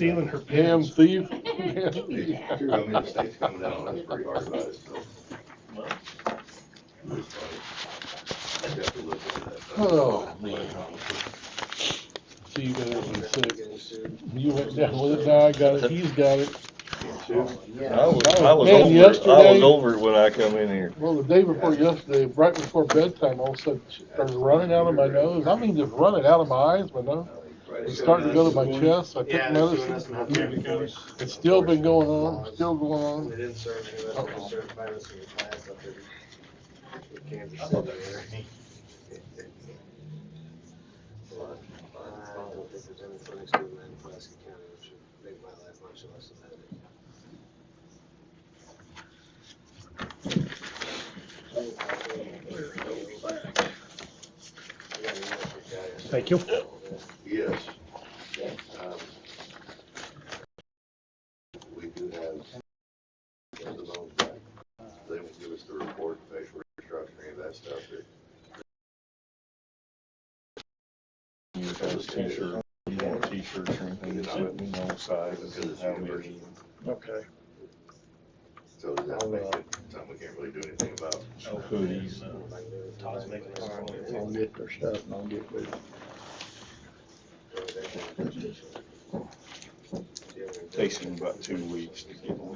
stealing her Damn pens. thief. I mean, the state's coming down on us pretty hard about it, so. It's funny. I definitely look into that stuff. Oh, man. See, you got everything sick. You went down with it, now I got it, he's got it. I was Man, over yesterday- it when I come in here. Well, the day before yesterday, right before bedtime, all of a sudden, it started running out of my nose. I mean, just running out of my eyes, my nose. It's starting to go to my chest. I took medicine. It's still been going on, still going on. They didn't serve any of us, they served us in the class up in Kansas City there. I don't think there's any clinics doing that in Pulaski County, which would make my life much less of a headache. Thank you. Yes. We do have the loans back. They won't give us the report, facial reconstruction, any of that stuff. You have a t-shirt, you want t-shirts or anything, just let me know size and how many. Okay. So does that make it something we can't really do anything about? Hoodies. Todd's making us all I'll get their stuff and I'll get with it. Takes him about 2 weeks to get one.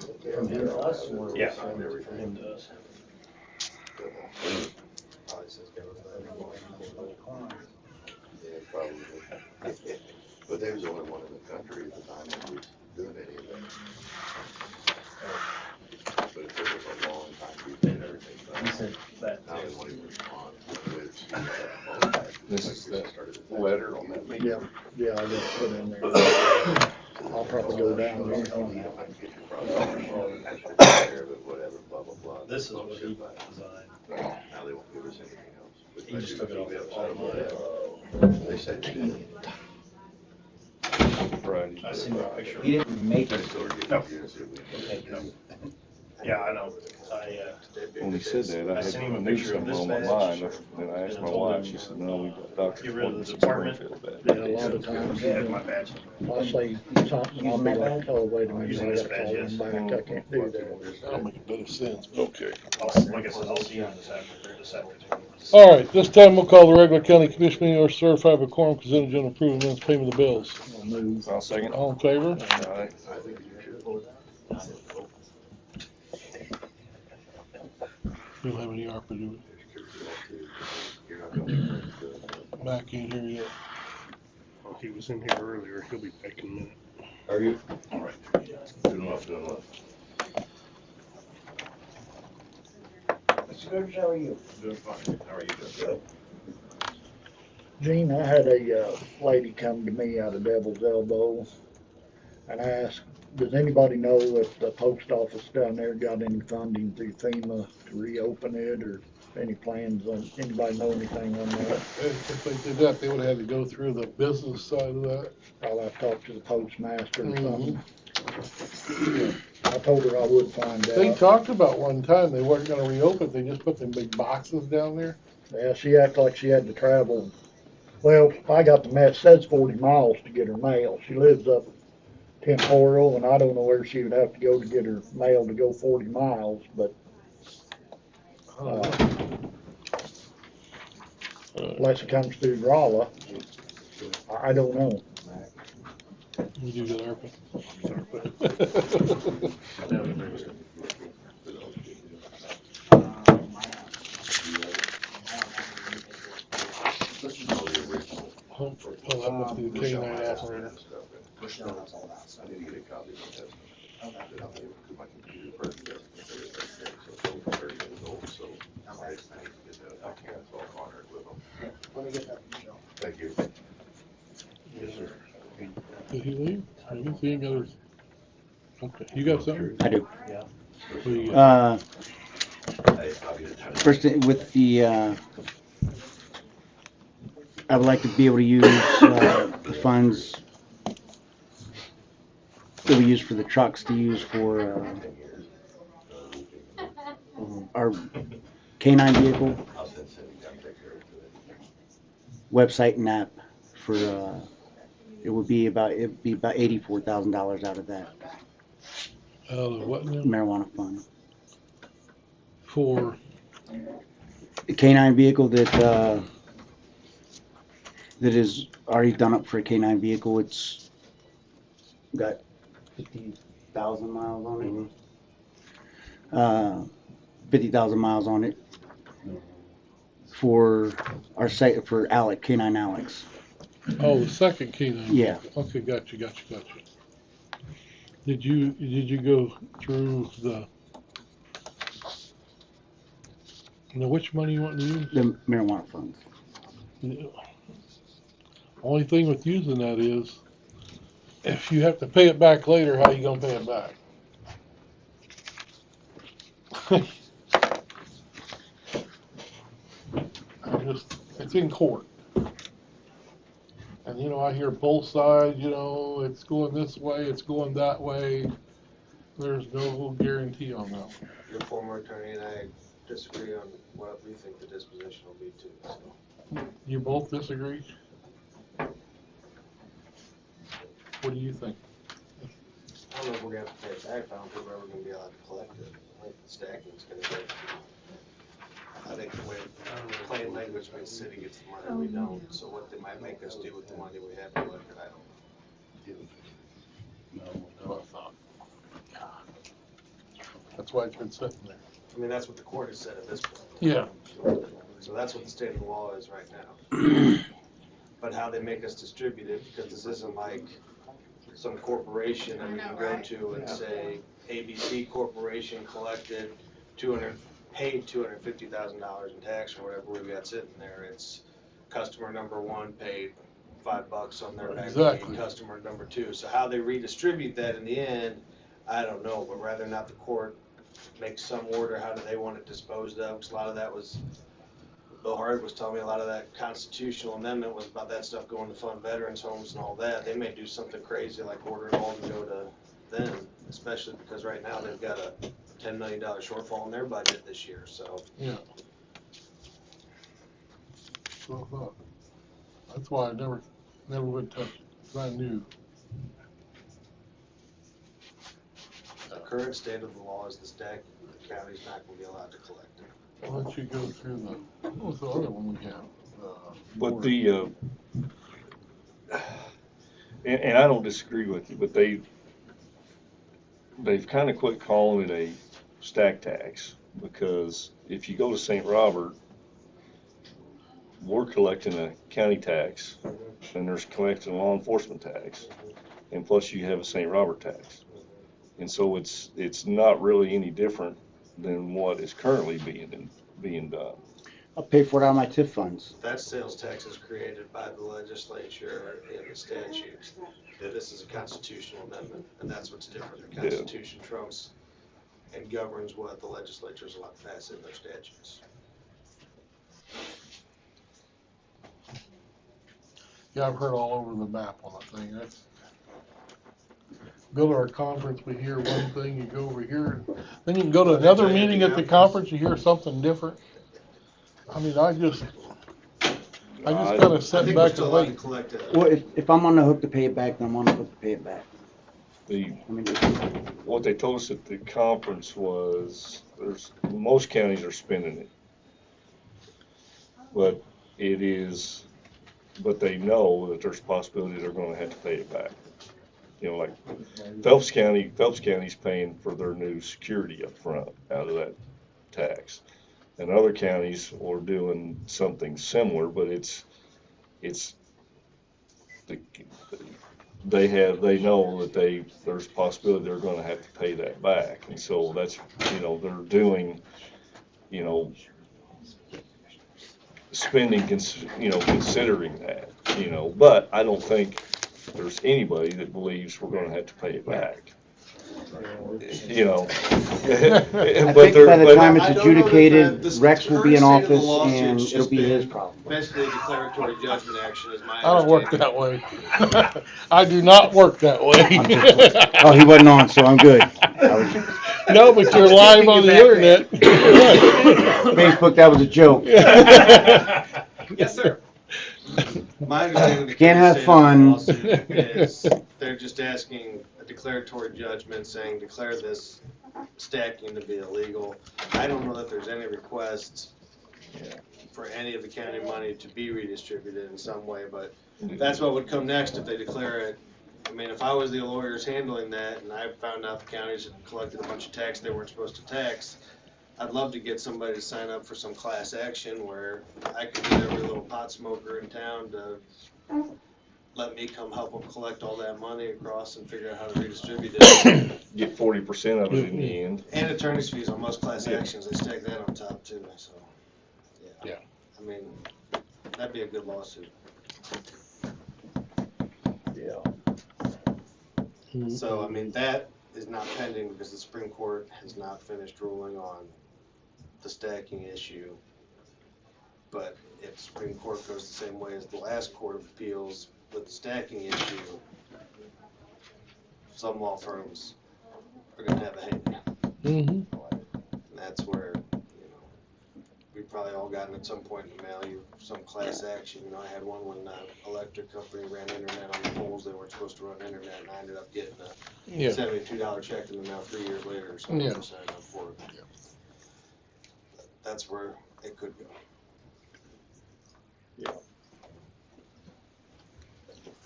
Yeah. Everything. Yeah, probably. But they was the only one in the country at the time that was doing any of that. But it took us a long time to get everything done. Now they won't even respond. This is that letter on that meeting. Yeah, I got to put in there. I'll probably go down there. Whatever, blah, blah, blah. This is what he designed. Now they won't give us anything else. He just took it off the phone. They said. Friday. I seen that picture. He didn't make it. No. Yeah, I know. When he said that, I sent him a had knew picture of something this on my badge. mind, and I asked And my I told wife, him, she said, no, we got doctor's get rid of the appointments in department. Springfield Yeah, that a day. lot of times, He had my badge. I'll say something, I'll be like, oh, wait a minute, Using I this gotta call badge, yes. them back, I can't do that. That'll make a bit of sense, but okay. Like I said, I'll see you on this afternoon. All right, this time we'll call the regular county commission meeting or certify by quorum, consent agenda, approve minutes, payment of the bills. I'll move. I'll second. All in favor? All right. I think you should. We don't have any ARPA, do we? You're not gonna be friends with it. Mac ain't here yet. He was in here earlier. He'll be back in a minute. Are you? All right. Doing well, doing well. Mr. Goodrich, how are you? Doing fine. How are you doing? Good. Gene, I had a lady come to me out of Devil's Elbow and asked, does anybody know if the post office down there got any funding through FEMA to reopen it, or any plans on, anybody know anything on that? If they did that, they would have had to go through the business side of that. I'll have to talk to the postmaster or Mhm. something. I told her I would find They out. talked about one time they weren't gonna reopen, they just put them big boxes down there. Yeah, she acted like she had to travel. Well, I got the mess, says 40 miles to get her mail. She lives up Temporal, and I don't know where she would have to go to get her mail to go 40 miles, but unless it comes through Rolla, I don't know. We do get ARPA. Oh, that must be the K-9 operator. Push down, that's all that stuff. I need to get a copy of my test. Okay. Then I'll be able to, my computer version doesn't get it right there, so it's over 30 years old, so I need to get that, I can't, so I'll contact with them. Yeah, let me get that from Michelle. Thank you. Yes, sir. Did he leave? I guess he ain't got his. Okay, you got something? I do. What do you got? First, with the, I would like to be able to use the funds that we use for the trucks to use for our K-9 vehicle website and app for it'd be about $84,000 out of that What now? marijuana fund. For, The canine vehicle that is already done up for a canine vehicle, it's got 50,000 miles on it. 50,000 miles on it for our site for Alec, canine Alex. oh, the second canine. Yeah. Okay, gotcha. Did you go through which money you want to use? The marijuana funds. The only thing with using that is, if you have to pay it back later, how you gonna pay it back? It's in court. And I hear both sides, it's going this way, it's going that way. There's no guarantee on that. Your former attorney and I disagree on what we think the disposition will be too, so. You both disagree? What do you think? I don't know if we're gonna have to pay it back, I don't think we're ever gonna be allowed to collect it. I think the stacking's gonna go. I think the way, plain language, when the city gets the money, we don't, so what they might make us do with the money we have collected, I don't know. No, I thought. That's why it's been sitting there. I mean, that's what the court has said at this point. Yeah. So that's what the state of the law is right now. But how they make us distribute it, because this isn't like some corporation that we can go to and say, ABC Corporation collected paid $250,000 in tax or whatever we've got sitting there. It's customer number one paid $5 on their back Exactly. pay, customer number two. So how they redistribute that in the end, I don't know, but rather not the court make some order, how do they want it disposed of? Because a lot of that was, Bill Hard was telling me a lot of that constitutional amendment was about that stuff going to fund veterans homes and all that. They may do something crazy like order it all to go to them, especially because right now they've got a $10 million shortfall in their budget this year, so. Yeah. So I thought. That's why I never would touch it, 'cause I knew. The current state of the law is the county's not gonna be allowed to collect it. Why don't you go through what was the other one we have? But and I don't disagree with you, but they've kind of quit calling it a stack tax, because if you go to St. Robert, we're collecting a county tax, and there's collecting a law enforcement tax, and plus you have a St. Robert tax. And so it's not really any different than what is currently being done. I'll pay for it out of my TIF funds. That sales tax is created by the legislature in the statutes. That this is a constitutional amendment, and that's what's different. The Constitution trumps and governs what the legislature is allowed to pass in their statutes. Yeah, I've heard all over the map on that thing. Go to our conference, we hear one thing, you go over here, then you can go to another meeting at the conference, you hear something different. I mean, I just kind of sit back and wait. Well, if I'm on the hook to pay it back, then I'm on the hook to pay it back. What they told us at the conference was most counties are spending it, but they know that there's a possibility they're going to have to pay it back. Like Phelps County's paying for their new security up front out of that tax, and other counties are doing something similar, but they know that there's a possibility they're going to have to pay that back, and so that's they're doing spending considering that, but I don't think there's anybody that believes we're going to have to pay it back. I think by the time it's adjudicated, Rex will be in office and it'll be his problem. Basically, declaratory judgment action is my I don't work that way. I do not work that way. Oh, he wasn't on, so I'm good. No, but you're live on the internet. Facebook, that was a joke. Yes, sir. My understanding of the Can't have state of the fun. lawsuit is they're just asking a declaratory judgment saying declare this stacking to be illegal. I don't know that there's any request for any of the county money to be redistributed in some way, but that's what would come next if they declare it. I mean, if I was the lawyers handling that and I found out the counties had collected a bunch of tax they weren't supposed to tax, I'd love to get somebody to sign up for some class action where I could get every little pot smoker in town to let me come help them collect all that money across and figure out how to redistribute it. Get 40% of it in the end. And attorney's fees on most class Yeah. actions, they stack that on top too, so. Yeah. I mean, that'd be a good lawsuit. Yeah. So, I mean, that is not pending because the Supreme Court has not finished ruling on the stacking issue. But if the Supreme Court goes the same way as the last Court of Appeals with the stacking issue, some law firms are gonna have a hang. Mm-hmm. And that's where, you know, we've probably all gotten at some point in the mail, some class action. You know, I had one when the electric company ran internet on the poles. They weren't supposed to run internet, and I ended up getting a Yeah. $72 check in the mail 3 years later or something Yeah. for signing up for it. Yeah. That's where it could go.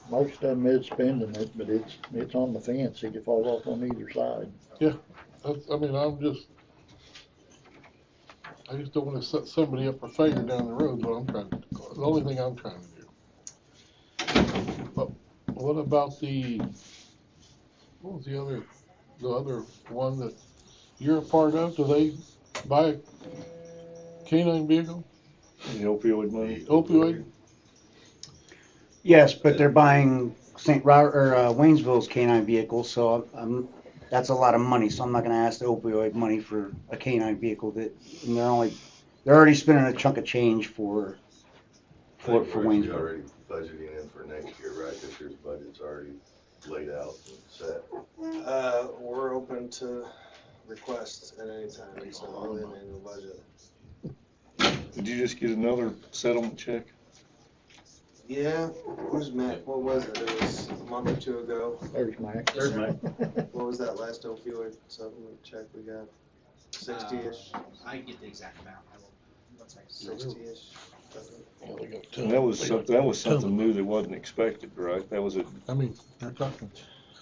Most of them is spending it, but it's on the fence. It could fall off on either side. I mean, I just don't wanna set somebody up for failure down the road, but the only thing I'm trying to do. But what about what was the other one that you're a part of? Do they buy a canine vehicle, The opioid money. opioid? Yes, but they're buying St. Robert, or Waynesville's canine vehicle, so that's a lot of money, so I'm not gonna ask the opioid money for a canine vehicle and they're already spending a chunk of change for We're Waynesville. already budgeting in for next year, right? This year's budget's already laid out and set. We're open to requests at any time. It's not really an annual budget. Did you just get another settlement check? Yeah, where's Matt? What was it? It was a month or two ago. There's Mac. There's Mac. What was that last opioid supplement check we got? 60-ish? I can get the exact amount. I will. One second. 60-ish? Yeah, they got a And ton. that was They something, got that was a ton. something new that wasn't expected, right? That was a, I mean, you're talking,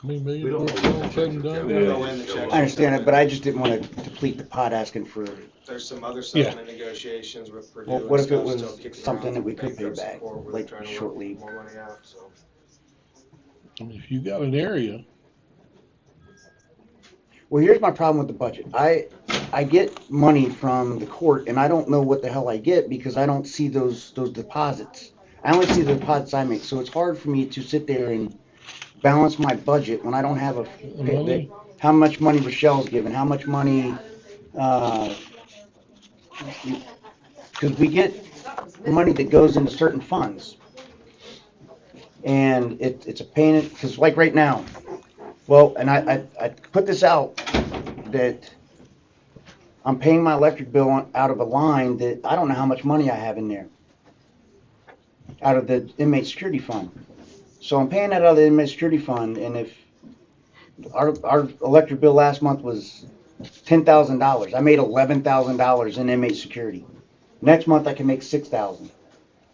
how many million We don't dollars know all what said and the done? check Yeah. Go in the check. I understand it, but I just didn't wanna deplete the pot asking for, There's some other settlement negotiations with Purdue Well, and what if it stuff was still kicking something around that we from could pay bankruptcy back, court where like they're trying to shortly? work more money out, so. I mean, if you got an area, well, here's my problem with the budget. I get money from the court and I don't know what the hell I get because I don't see those deposits. I only see the deposits I make, so it's hard for me to sit there and balance my budget when I don't have money? how much money Rochelle's given, how much money, because we get money that goes into certain funds. And it's a pain, because like right now, well, and I put this out, that I'm paying my electric bill out of a line that I don't know how much money I have in there, out of the inmate security fund. So I'm paying that out of the inmate security fund, and if our electric bill last month was $10,000, I made $11,000 in inmate security. Next month I can make $6,000,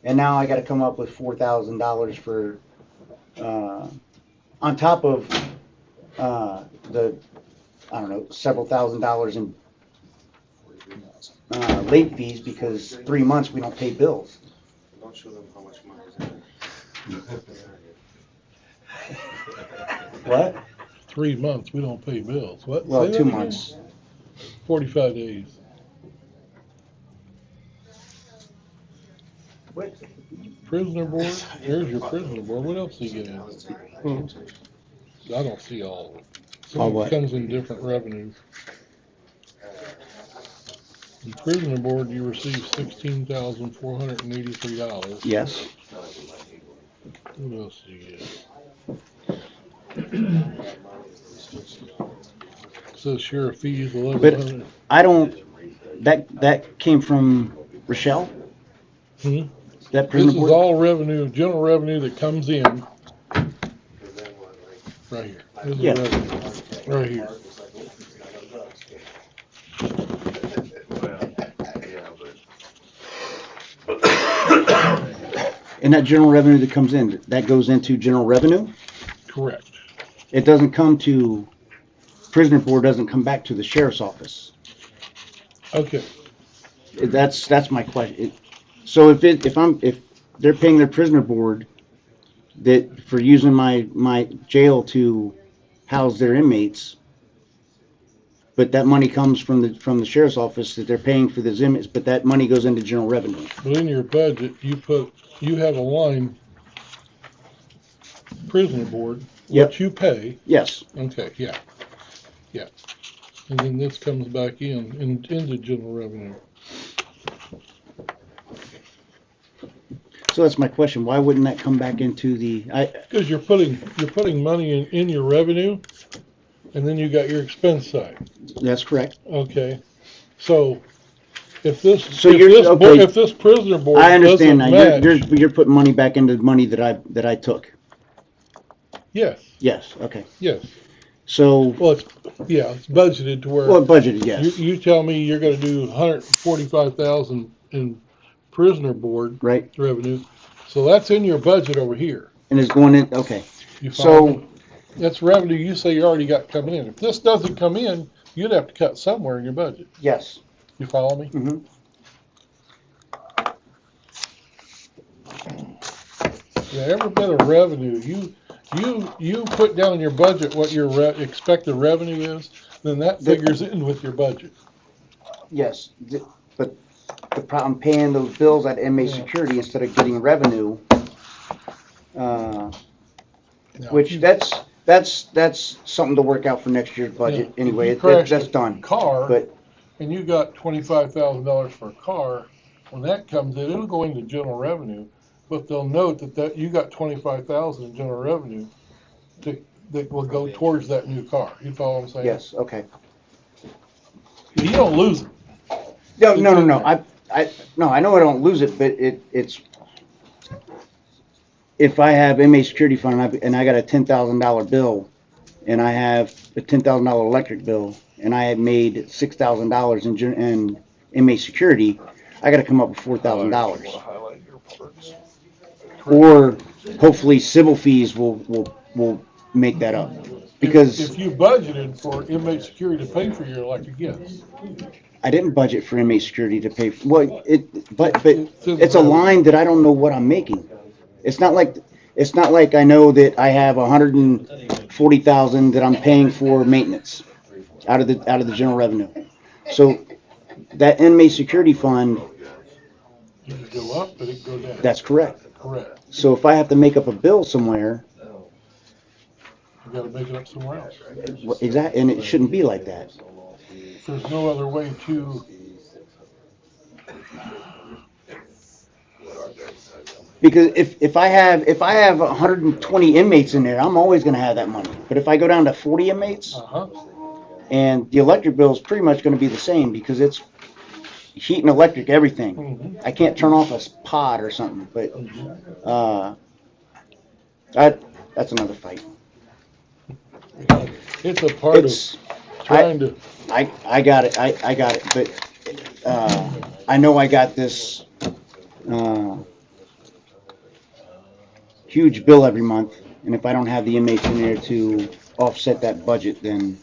and now I got to come up with $4,000 for on top of the, I don't know, several $1,000s in late fees because 3 months we don't pay bills. Don't show them how much money is in there. What? 3 months, we don't pay bills. What? Well, Say that 2 again? months. 45 days. What? Prisoner board, there's your prisoner board. What else do you get in? I don't see all of it. Some All of it what? comes in different revenues. In prisoner board, you receive $16,483. Yes. What else do you get? Says sheriff fees, 1,100. I don't, that came from Rochelle? Hmm? that prisoner This is board? all revenue, general revenue that comes in right here. This is Yeah. revenue, right here. Well, yeah, but And that general revenue that comes in, that goes into general revenue? Correct. It doesn't come to, prisoner board doesn't come back to the sheriff's office. Okay, That's my question. So if they're paying their prisoner board that for using my jail to house their inmates, but that money comes from the sheriff's office that they're paying for those inmates, but that money goes into general revenue. but in your budget, you have a line, prisoner board, Yep. what you pay. Yes. Okay, yeah. And then this comes back into general revenue. So that's my question. Why wouldn't that come back into the? Because you're putting money in your revenue, and then you got your expense side. That's correct. Okay, so if this okay. if this prisoner board I understand now. doesn't match, You're putting money back into the money that I took. yes, Yes. Okay. yes. So. Well, it's budgeted to where Well, budgeted. Yes. you tell me you're going to do 145,000 in prisoner board Right. revenue, so that's in your budget over here. And it's going in. Okay. You follow So. me? That's revenue you say you already got coming in. If this doesn't come in, you'd have to cut somewhere in your budget. Yes. You follow me? Mm-hmm. Yeah, every bit of revenue you put down in your budget what your expected revenue is, then that figures in with your budget. Yes. But the problem paying those bills at inmate security instead of getting revenue, Now, which that's something to work out for next year's budget. Yeah, Anyway, if you crashed that's a done. car, But and you got $25,000 for a car, when that comes in, it'll go into general revenue, but they'll note that you got 25,000 in general revenue that will go towards that new car. You follow what I'm saying? yes. Okay. You don't lose it. No. I know I don't lose it, but it's if I have inmate security fund and I got a $10,000 bill, and I have a $10,000 electric bill, and I had made $6,000 in inmate security, I got to come up with $4,000. Highlight your parts. Or hopefully civil fees will make that up. Because If you budgeted for inmate security to pay for your electric, yes. I didn't budget for inmate security to pay for, but it's a line that I don't know what I'm making. It's not like I know that I have 140,000 that I'm paying for maintenance out of the general revenue. So that inmate security fund, You could go up, but it could go down. that's correct. Correct. So if I have to make up a bill somewhere, You gotta make it up somewhere else. exactly, and it shouldn't be like that. There's no other way to, Because if I have 120 inmates in there, I'm always going to have that money. But if I go down to 40 inmates, and the electric bill is pretty much going to be the same because it's heat and electric, everything. Mhm. I can't turn off a pod or something, but that's another fight. it's a part of It's trying to, I got it. I got it. But I know I got this huge bill every month, and if I don't have the inmates in there to offset that budget, then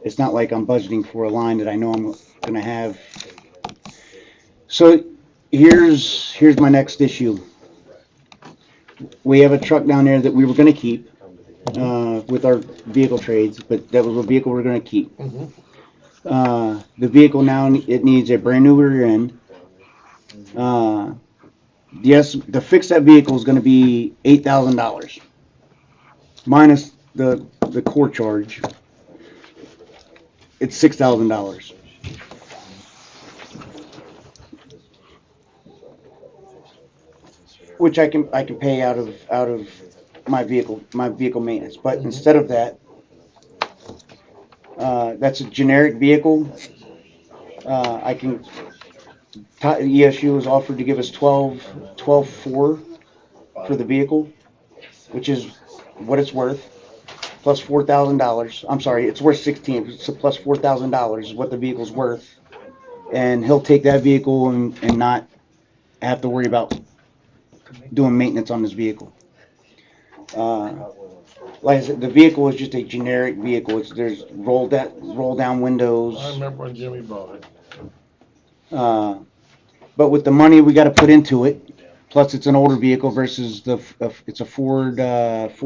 it's not like I'm budgeting for a line that I know I'm going to have. So here's my next issue. We have a truck down there that we were going to keep with our vehicle trades, but that was a vehicle we're going to keep. Mhm. The vehicle now, it needs a brand new rear end. Yes, to fix that vehicle is going to be $8,000 minus the core charge. It's $6,000. Which I can pay out of my vehicle maintenance. But instead of that, that's a generic vehicle. ESU was offered to give us 12.4 for the vehicle, which is what it's worth, plus $4,000. I'm sorry, it's worth 16, so plus $4,000 is what the vehicle's worth. And he'll take that vehicle and not have to worry about doing maintenance on this vehicle. Like I said, the vehicle is just a generic vehicle. There's roll down windows. I remember when Jimmy bought it. But with the money we got to put into it, plus it's an older vehicle versus it's a Ford. That's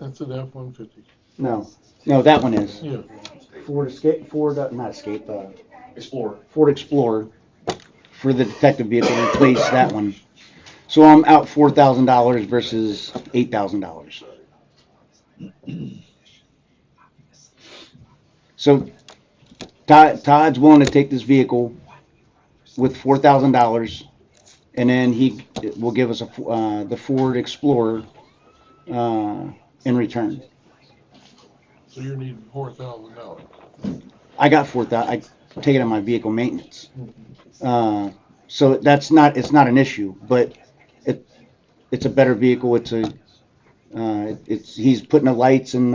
an F-150. No, that one is Yeah. Ford Escape. Not Escape. Explorer. Ford Explorer for the detective vehicle to replace that one. So I'm out $4,000 versus $8,000. So Todd's willing to take this vehicle with $4,000, and then he will give us the Ford Explorer in return. So you're needing $4,000. I got $4,000. I take it on my vehicle maintenance. So it's not an issue, but it's a better vehicle. He's putting the lights in.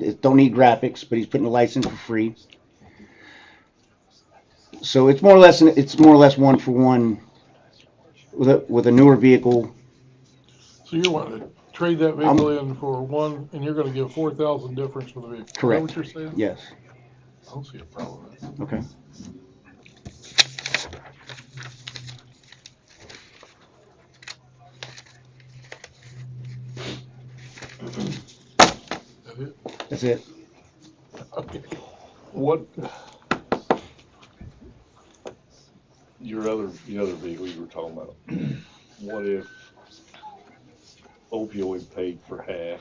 It don't need graphics, but he's putting the lights in for free. So it's more or less one for one with a newer vehicle. So you're wanting to trade that vehicle in for one, and you're going to give $4,000 difference for the vehicle. Correct. Is that what you're saying? Yes. I don't see a problem with that. Okay. That it? That's it. Okay. What, the other vehicle you were talking about, what if opioid paid for half?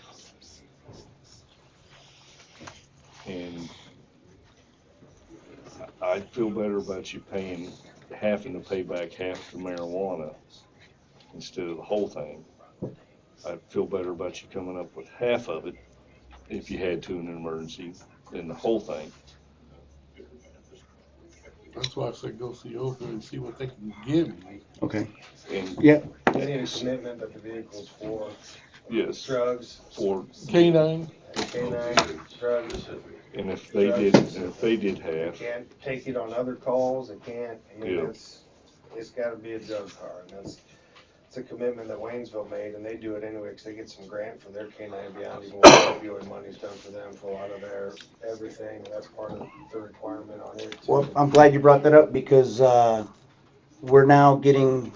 And I'd feel better about you having to pay back half the marijuana instead of the whole thing. I'd feel better about you coming up with half of it if you had to in an emergency than the whole thing. That's why I said go see Oka and see what they can give you. Okay. And Yeah. They need a commitment that the vehicle's for yes, drugs, for K-9. canine, drugs. and if they did half, Can't take it on other calls, it can't, I mean, Yeah. it's gotta be a drug car, and it's a commitment that Waynesville made, and they do it anyway, because they get some grant for their canine beyond even what opioid money's done for them for a lot of their everything, that's part of the requirement on here too. Well, I'm glad you brought that up because we're now getting.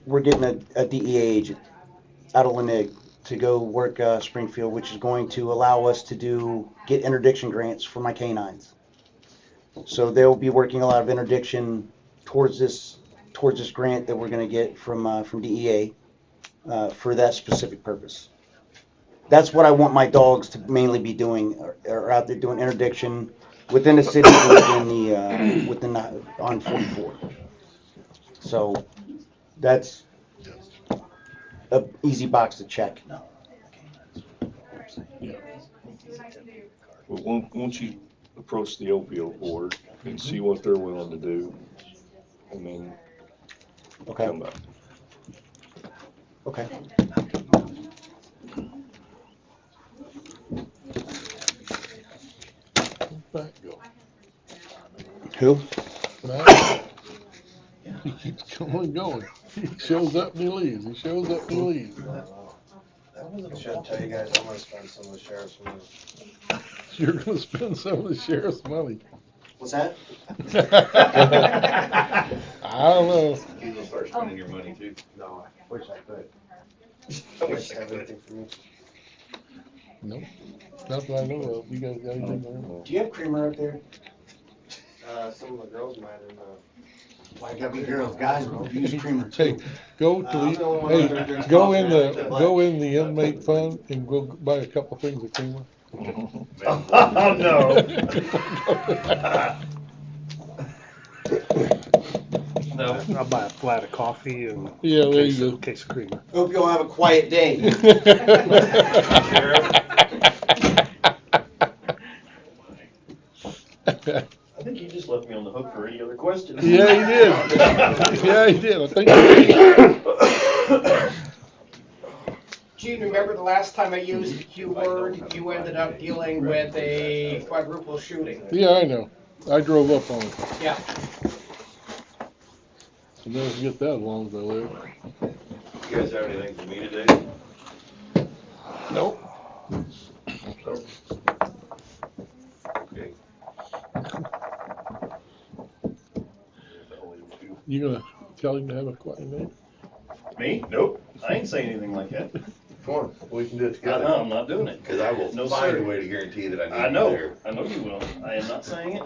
We're getting a DEA agent out of Lenig to go work Springfield, which is going to allow us to get interdiction grants for my canines. So they'll be working a lot of interdiction towards this grant that we're going to get from DEA for that specific purpose. That's what I want my dogs to mainly be doing, are out there doing interdiction within the city, within the on 44. So that's a easy box to check. well, once you approach the opioid board and see what they're willing to do, and then Okay. come back. Okay. Where'd Matt go? Who? Matt? He keeps going. He shows up and he leaves. He shows up and he leaves. Should tell you guys, I'm gonna spend some of the sheriff's money. You're going to spend some of the sheriff's money. What's that? I don't know. You gonna start spending your money too? No, I wish I could. I wish I had anything for me. Nope. Not that I know of. You guys got anything there? Do you have creamer up there? Some of the girls might have, Why gotta be girls, guys? Use creamer Hey, too. go to I'm the only one out there hey, drinks go coffee. in the inmate fund and go buy a couple things of creamer. Oh, no. No, I'll buy a flat of coffee and Yeah, there a you go. case of creamer. Hope you all have a quiet day. question. Yeah, he did. Yeah, he did. I think he did. Gene, remember the last time I used the Q word, you ended up dealing with a quadruple shooting. Yeah, I know. I drove up on it. Yeah. I'll never forget that as long as I live. You guys have anything for me today? Nope. Okay. You gonna tell him to have a quiet night? Me? Nope. I ain't saying anything like that. Come on, we can do it I together. know, I'm not doing it. Because I will No, find sir. a way to guarantee that I need I you know. there. I know you will. I am not saying it.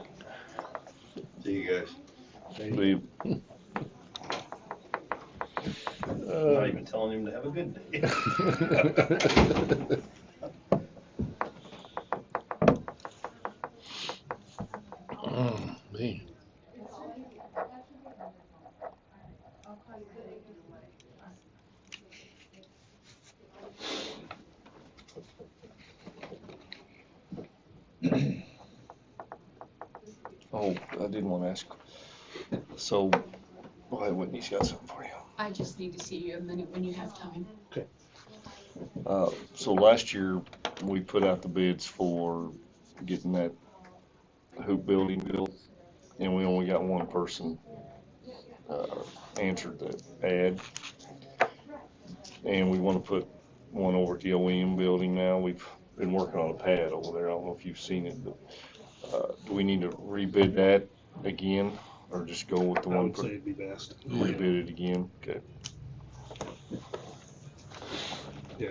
See you guys. Leave. I'm not even telling him to have a good day. Oh, man. Oh, I did want to ask. So, go ahead, Whitney's got something for you. I just need to see you a minute when you have time. So last year, we put out the bids for getting that hoop building built, and we only got one person answered the ad. And we want to put one over at the OEM building now. We've been working on a pad over there. I don't know if you've seen it, but do we need to rebid that again, or just go with the I one? would say it'd be best. Rebid it again? Okay. Yeah,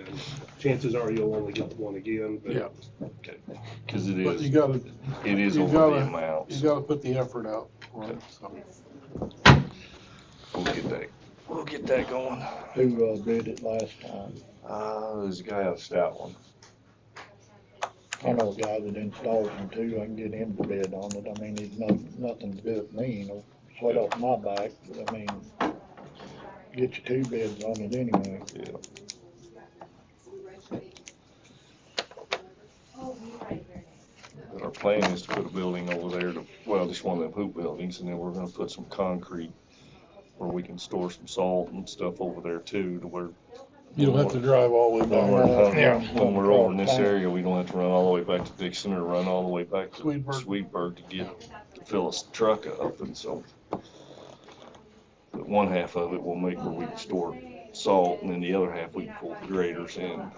chances are you'll only get the one again, but Yeah. Okay. Because it But is, you gotta, it is you over gotta- the amount. you So gotta put the effort out, right? So. we'll get that going. Who bid it last time? There's a guy out of Stoutland. I know a guy that installs them too. I can get him to bid on it. I mean, it's nothing to do with me, you know, sweat off my back, but I mean, get you two bids on it anyway. Yeah. But our plan is to put a building over there just one of them hoop buildings, and then we're gonna put some concrete where we can store some salt and stuff over there too, to where You don't have to drive all the way when back. we're over in this area, we don't have to run all the way back to Dixon or run all the way back to Sweetburg. Sweetburg to fill a truck up, and so. But one half of it we'll make where we can store salt, and then the other half we can pull the graders in.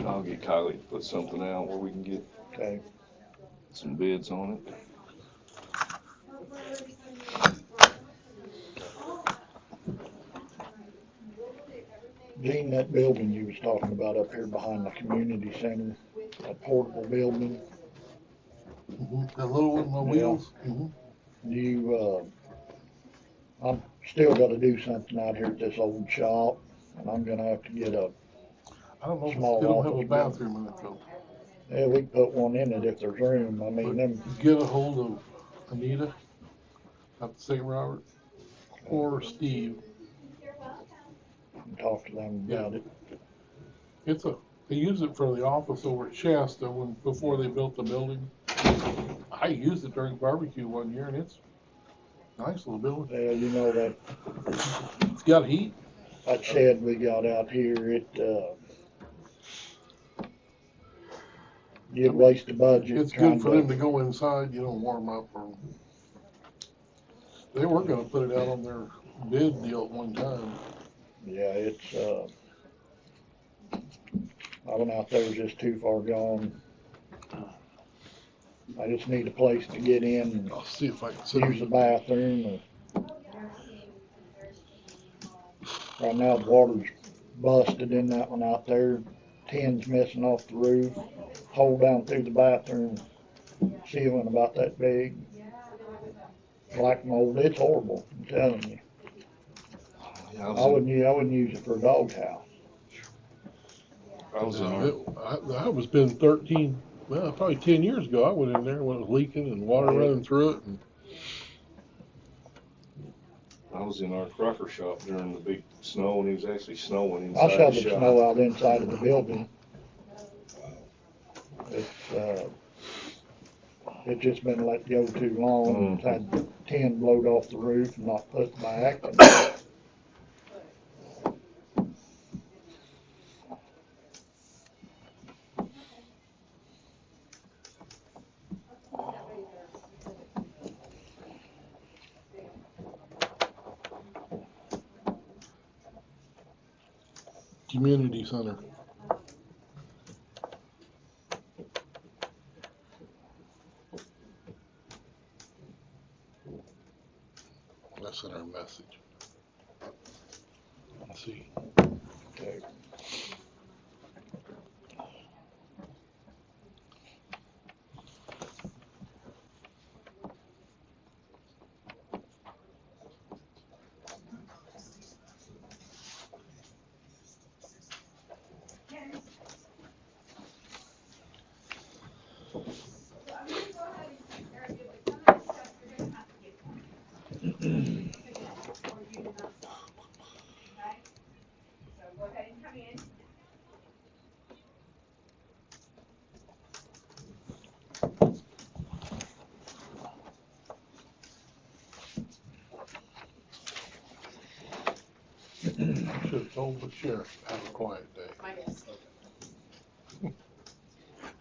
I'll get Kylie to put something out where we can get Okay. some bids on it. Gene, that building you was talking about up here behind the community center, that portable building, The little one, the wheels. I'm still gotta do something out here at this old shop, and I'm gonna have to get I don't know, Small they don't have a office bathroom in it though. yeah, we can put one in it if there's room. I mean, them, Get a hold of Anita up St. Robert or Steve. and talk to them about it. They use it for the office over at Shasta before they built the building. I used it during barbecue one year and it's a nice little building. Yeah, you know that, It's got heat. that shed we got out here, you'd waste the budget. It's trying good for them to go inside, warm up or. They were gonna put it out on their bid deal at one time. Yeah, I went out there, was just too far gone. I just need a place to get in I'll see if I can and use the bathroom. Right now, the water's busted in that one out there. Tin's missing off the roof. Hole down through the bathroom ceiling about that big. Black mold, it's horrible, I'm telling you. Yeah, I wouldn't use it for a doghouse. I was in our, That was been 13, well, probably 10 years ago. I went in there when it was leaking and water running through it. And was in our Crocker shop during the big snow, and it was actually snowing I inside the shoveled shop. snow out inside of the building. It's just been let go too long. It's had the tin blowed off the roof and not put back. Community center. That's in our message. Let's see. Okay. Should have told the sheriff to have a quiet day. My guess.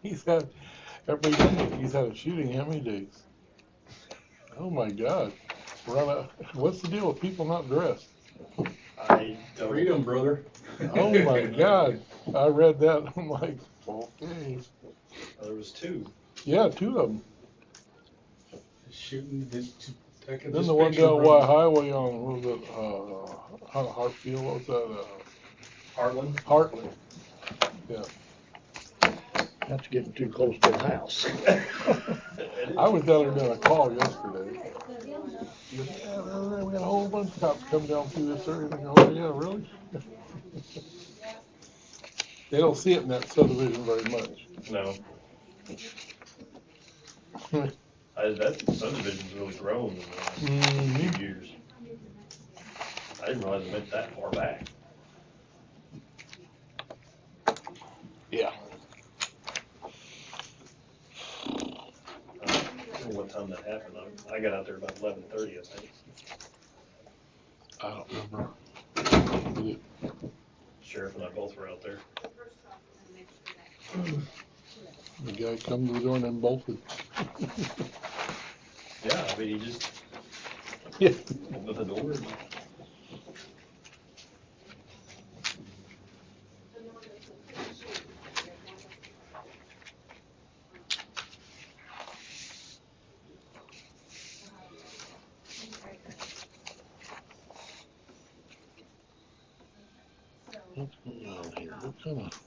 He's had, every day, he's had a shooting how many days? Oh my God. What's the deal with people not dressed? I don't. Freedom, brother. Oh my God. I read that. I'm like, okay. There was two. Yeah, two of them. Shooting. Then the one down White Highway on, what was it, Hartfield, what was that, Heartland. Heartland. Yeah. That's getting too close to the house. I was down there doing a call yesterday. He goes, yeah, we got a whole bunch of cops come down through this area. I go, oh yeah, really? They don't see it in that subdivision very much. No. That subdivision's really grown in the last few years. I didn't realize it went that far back. Yeah. I don't know what time that happened. I got out there about 11:30, I think. I don't remember. Sheriff and I both were out there. The guy come to the door and then bolted. Yeah, I mean, he just Yeah. opened the door. And What's going on here? What kind of?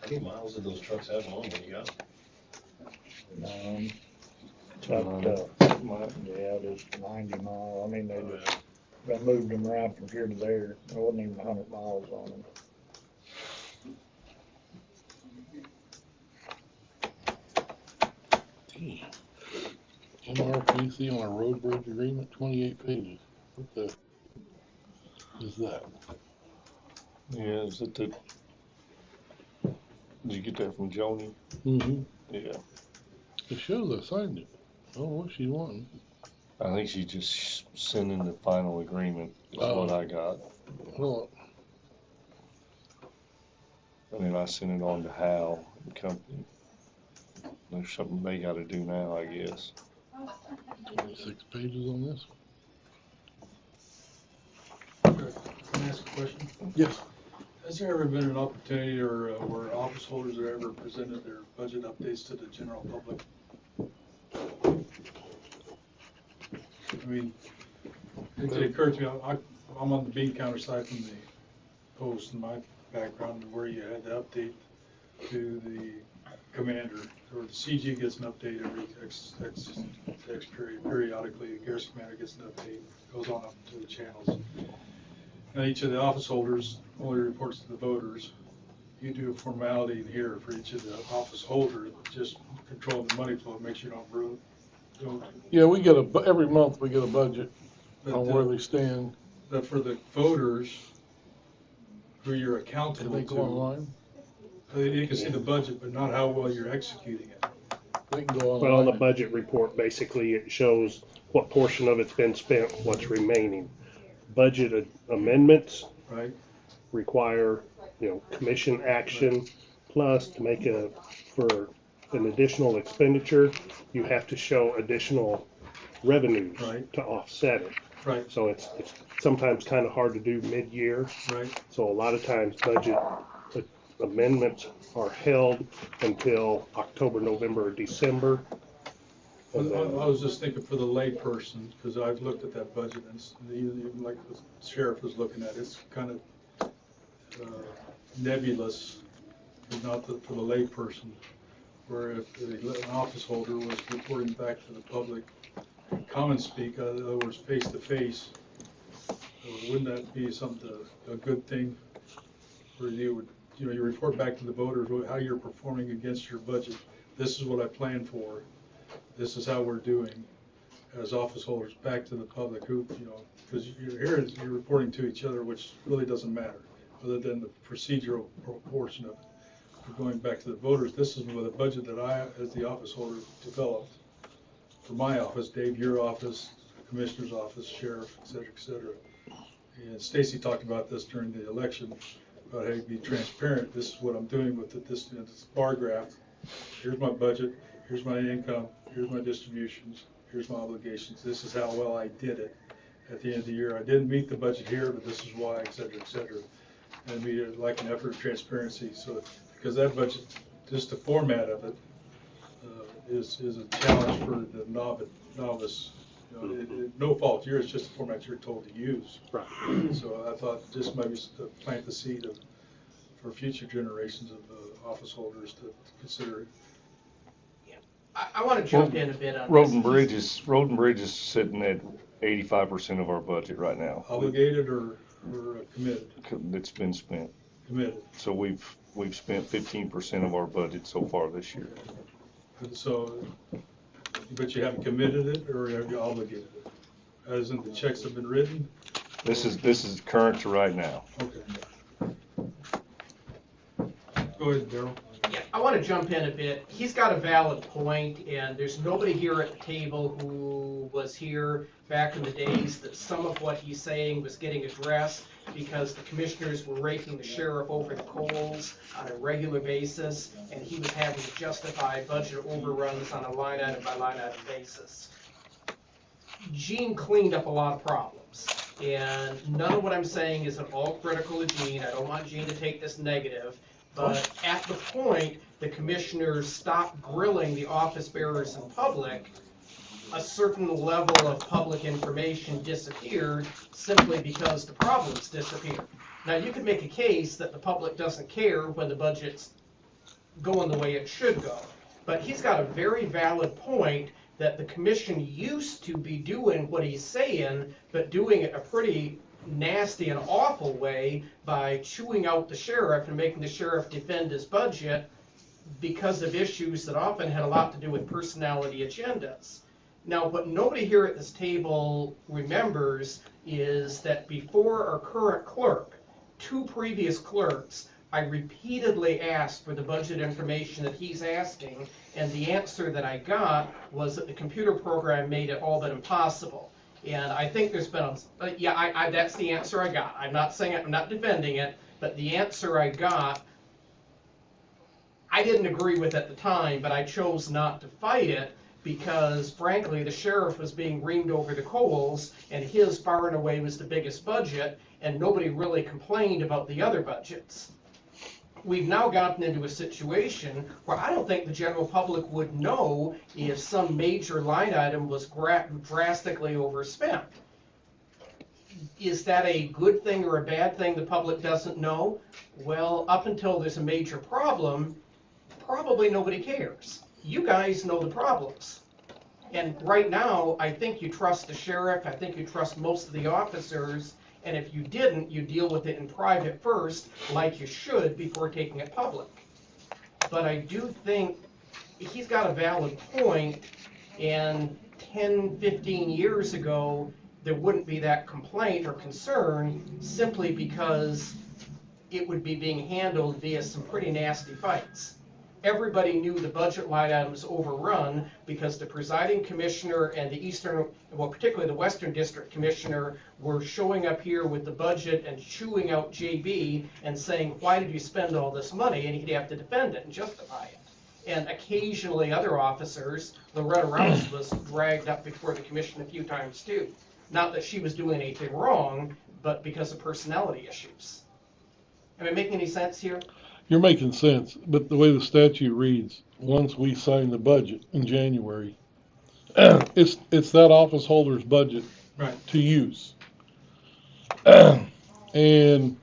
how many miles did those trucks have on when you got them? Yeah, just 90 miles. I mean, they moved them around from here to there. There wasn't even 100 miles on them. MRPC on a road bridge agreement, 28 pages. What the is that? Yeah, is it the, did you get that from Joni? Mm-hmm. Yeah. It shows I signed it. Oh, what she wanting? I think she's just sending the final agreement is what I got. Well, And then I sent it on to Hal and company. There's something they gotta do now, I guess. 26 pages on this. Can I ask a question? Yes. Has there ever been an opportunity or where office holders have ever presented their budget updates to the general public? I mean, it occurred to me, I'm on the bean counter side from the post in my background where you had to update to the commander, or the CG gets an update every X period, periodically, the garrison commander gets an update, goes on up to the channels. Now each of the office holders only reports to the voters. you do a formality in here for each of the office holders, just control the money flow, make sure you don't. Yeah, we get every month we get a budget But, on where they stand. but for the voters, who you're Can accountable they go to, online? you can see the budget, but not how well you're executing it. They can go online. Well, on the budget report, basically, it shows what portion of it's been spent, what's remaining. Budget amendments Right? require, commission action, plus to make for an additional expenditure, you have to show additional revenues Right. to offset it. Right, So it's sometimes kind of hard to do mid-year. right. So a lot of times budget amendments are held until October, November, or December. I was just thinking for the lay person, because I've looked at that budget, and even like the sheriff was looking at, it's kind of nebulous, but not for the lay person. Where if an office holder was reporting back to the public, common speak, in other words, face to face, wouldn't that be a good thing? Where you would, you report back to the voters how you're performing against your budget. This is what I planned for. This is how we're doing as office holders back to the public who, because you're reporting to each other, which really doesn't matter other than the procedural portion of it. But going back to the voters, this is the budget that I, as the office holder, developed for my office, Dave, your office, Commissioner's office, Sheriff, et cetera, And Stacy talked about this during the election, about how to be transparent. This is what I'm doing with it, this bar graph. Here's my budget, here's my income, here's my distributions, here's my obligations. This is how well I did it at the end of the year. I didn't meet the budget here, but this is why, et cetera. And we like an effort of transparency. So, because that budget, just the format of it, is a challenge for the novice. No fault yours, just the format you're told to use. Right. So I thought just maybe to plant the seed for future generations of office holders to consider it. I want to jump in a bit on Road this. and Bridge is sitting at 85% of our budget right now. Obligated or committed? That's been spent. Committed. So we've spent 15% of our budget so far this year. And so, but you haven't committed it or have you obligated it? As in the checks have been written? This is current to right now. Okay. Go ahead, Darrell. Yeah, I want to jump in a bit. He's got a valid point, and there's nobody here at the table who was here back in the days that some of what he's saying was getting addressed because the commissioners were raking the sheriff over the coals on a regular basis, and he was having to justify budget overruns on a line item by line item basis. Gene cleaned up a lot of problems, and none of what I'm saying is at all critical of Gene. I don't want Gene to take this negative. But at the point the commissioners stopped grilling the office bearers in public, a certain level of public information disappeared simply because the problems disappeared. Now, you could make a case that the public doesn't care when the budget's going the way it should go. But he's got a very valid point that the commission used to be doing what he's saying, but doing it a pretty nasty and awful way by chewing out the sheriff and making the sheriff defend his budget because of issues that often had a lot to do with personality agendas. Now, what nobody here at this table remembers is that before our current clerk, 2 previous clerks, I repeatedly asked for the budget information that he's asking, and the answer that I got was that the computer program made it all but impossible. And I think there's been that's the answer I got. I'm not saying I'm not defending it, but the answer I got, I didn't agree with at the time, but I chose not to fight it because, frankly, the sheriff was being reamed over the coals, and his far and away was the biggest budget, and nobody really complained about the other budgets. We've now gotten into a situation where I don't think the general public would know if some major line item was drastically overspent. Is that a good thing or a bad thing the public doesn't know? Well, up until there's a major problem, probably nobody cares. You guys know the problems. And right now, I think you trust the sheriff, I think you trust most of the officers, And if you didn't, you deal with it in private first, like you should, before taking it public. But I do think he's got a valid point, and 10, 15 years ago, there wouldn't be that complaint or concern simply because it would be being handled via some pretty nasty fights. Everybody knew the budget line item was overrun because the presiding commissioner and the eastern, well, particularly the western district commissioner, were showing up here with the budget and chewing out JB and saying, why did you spend all this money? And he'd have to defend it and justify it. And occasionally other officers, Loretta Rouse was dragged up before the commission a few times too. Not that she was doing anything wrong, but because of personality issues. Am I making any sense here? You're making sense, but the way the statute reads, once we sign the budget in January, it's that office holder's budget Right. to use. And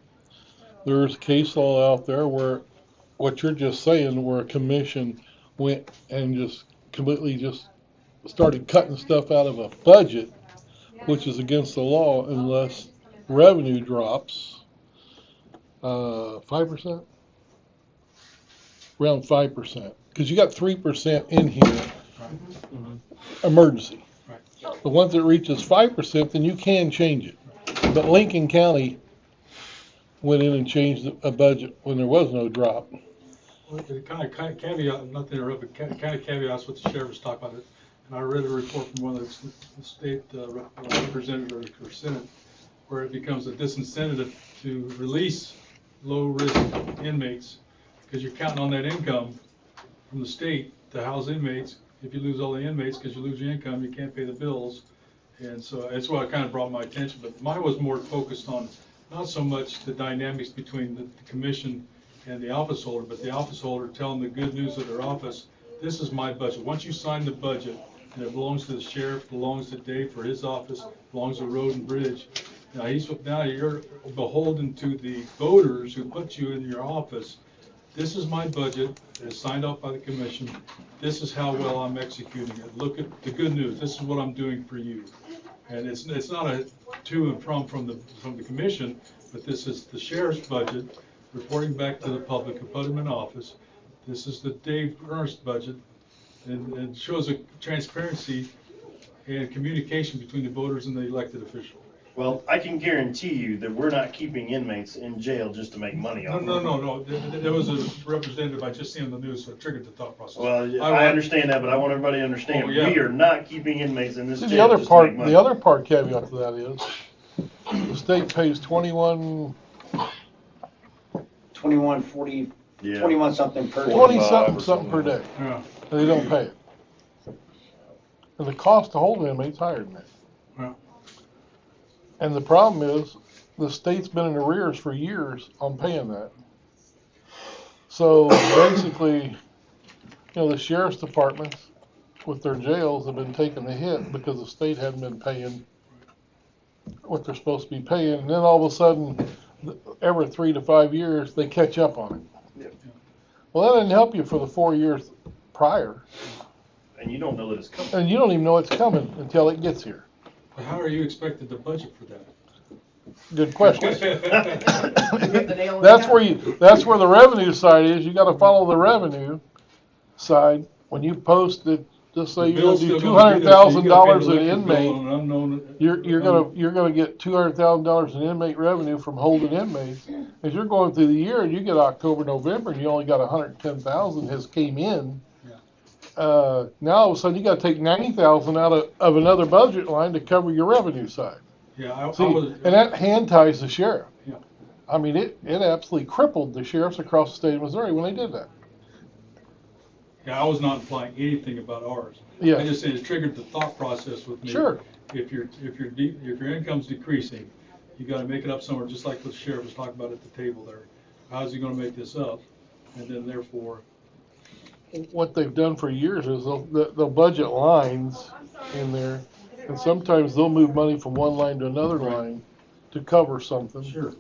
there's case law out there where what you're just saying, where a commission went and just completely just started cutting stuff out of a budget, which is against the law unless revenue drops 5%? Around 5%. Because you got 3% in here, emergency. Right. But once it reaches 5%, then you can change it. But Lincoln County went in and changed a budget when there was no drop. Well, it kind of caveat, not to interrupt, but kind of caveats what the sheriff was talking about. And I read a report from one of the state representatives or senate, where it becomes a disincentive to release low-risk inmates because you're counting on that income from the state to house inmates. If you lose all the inmates because you lose your income, you can't pay the bills. And so that's why it kind of brought my attention. But mine was more focused on not so much the dynamics between the commission and the office holder, but the office holder telling the good news of their office, this is my budget. Once you sign the budget, and it belongs to the sheriff, belongs to Dave for his office, belongs to Road and Bridge. Now you're beholden to the voters who put you in your office. This is my budget, it's signed off by the commission. This is how well I'm executing it. Look at the good news. This is what I'm doing for you. And it's not a to and from the commission, but this is the sheriff's budget reporting back to the public who put him in office. This is the Dave Ernst budget, and shows a transparency and communication between the voters and the elected official. Well, I can guarantee you that we're not keeping inmates in jail just to make money off No, of them. there was a representative I just seen on the news, so it triggered the thought process. Well, I understand that, but I want everybody to understand, Oh, yeah. we are not keeping inmates in this See, jail just to make money. the other part caveat to that is, the state pays 21 21.40, Yeah. 21 something per day. 20 something per day, Yeah, and they don't pay it. And the cost to hold inmates higher than that. yeah. And the problem is, the state's been in arrears for years on paying that. So basically, the sheriff's departments with their jails have been taking the hit because the state hadn't been paying what they're supposed to be paying. And then all of a sudden, every 3 to 5 years, they catch up on it. Yep. Well, that didn't help you for the 4 years prior. And you don't know that it's coming. And you don't even know it's coming until it gets here. But how are you expected to budget for that? Good question. You hit the nail on the That's head. that's where the revenue side is. You gotta follow the revenue side. When you post it, just say you're gonna do $200,000 an inmate, you're gonna get $200,000 in inmate revenue from holding inmates. As you're going through the year and you get October, November, and you only got 110,000 has came in. Now all of a sudden you gotta take 90,000 out of another budget line to cover your revenue side. Yeah, I See, was. and that hand ties the sheriff. Yeah. I mean, it absolutely crippled the sheriffs across the state of Missouri when they did that. Yeah, I was not implying anything about ours. Yeah. I just said it triggered the thought process with me. Sure. If your income's decreasing, you gotta make it up somewhere, just like what the sheriff was talking about at the table there. How's he gonna make this up? And then therefore, What they've done for years is they'll budget lines in there, and sometimes they'll move money from one line to another line to cover something. sure.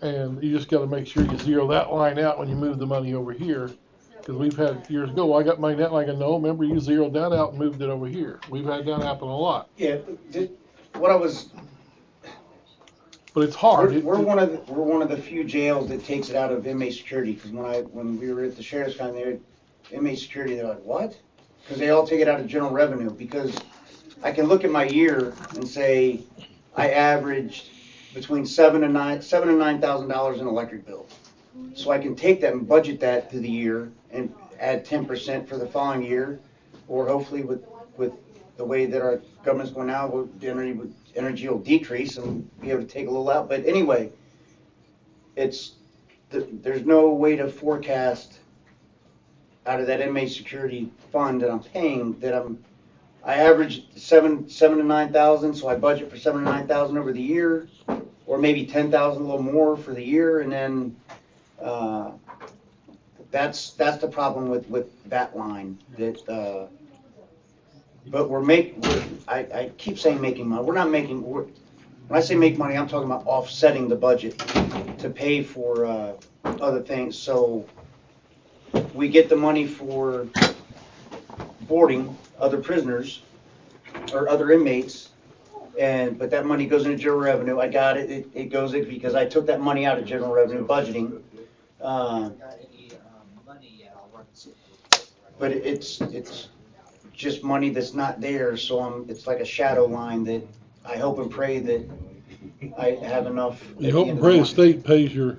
And you just gotta make sure you zero that line out when you move the money over here. Because we've had years ago, I got my net and I go, no, remember you zeroed that out and moved it over here. We've had that happen a lot. Yeah, what I was, but it's hard. We're one of the few jails that takes it out of inmate security, because when we were at the sheriff's county there, inmate security, they're like, what? Because they all take it out of general revenue, because I can look at my year and say, I averaged between $7,000 and $9,000 in electric bills. So I can take that and budget that through the year and add 10% for the following year, or hopefully with the way that our government's going now, the energy will decrease and be able to take a little out. But anyway, there's no way to forecast out of that inmate security fund that I'm paying I average 7,000 to 9,000, so I budget for 7,000 to 9,000 over the year, or maybe 10,000, a little more for the year, and then that's the problem with that line. But I keep saying making money. We're not making. When I say make money, I'm talking about offsetting the budget to pay for other things. So we get the money for boarding other prisoners or other inmates, but that money goes into general revenue. I got it. It goes in because I took that money out of general revenue budgeting. But it's just money that's not there, so it's like a shadow line that I hope and pray that I have enough. You hope and pray the state pays your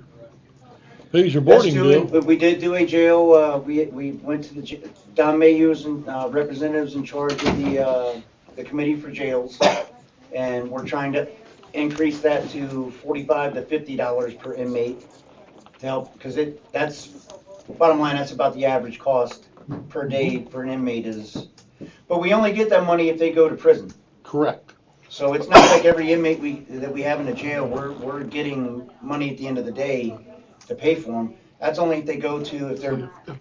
boarding bill. But we did do a jail. We went to Don Mayhew's and representatives in charge of the committee for jails, and we're trying to increase that to $45 to $50 per inmate to help, because that's bottom line. That's about the average cost per day for an inmate is. But we only get that money if they go to prison. Correct. So it's not like every inmate that we have in a jail, we're getting money at the end of the day to pay for them. That's only if they go to, if they're on a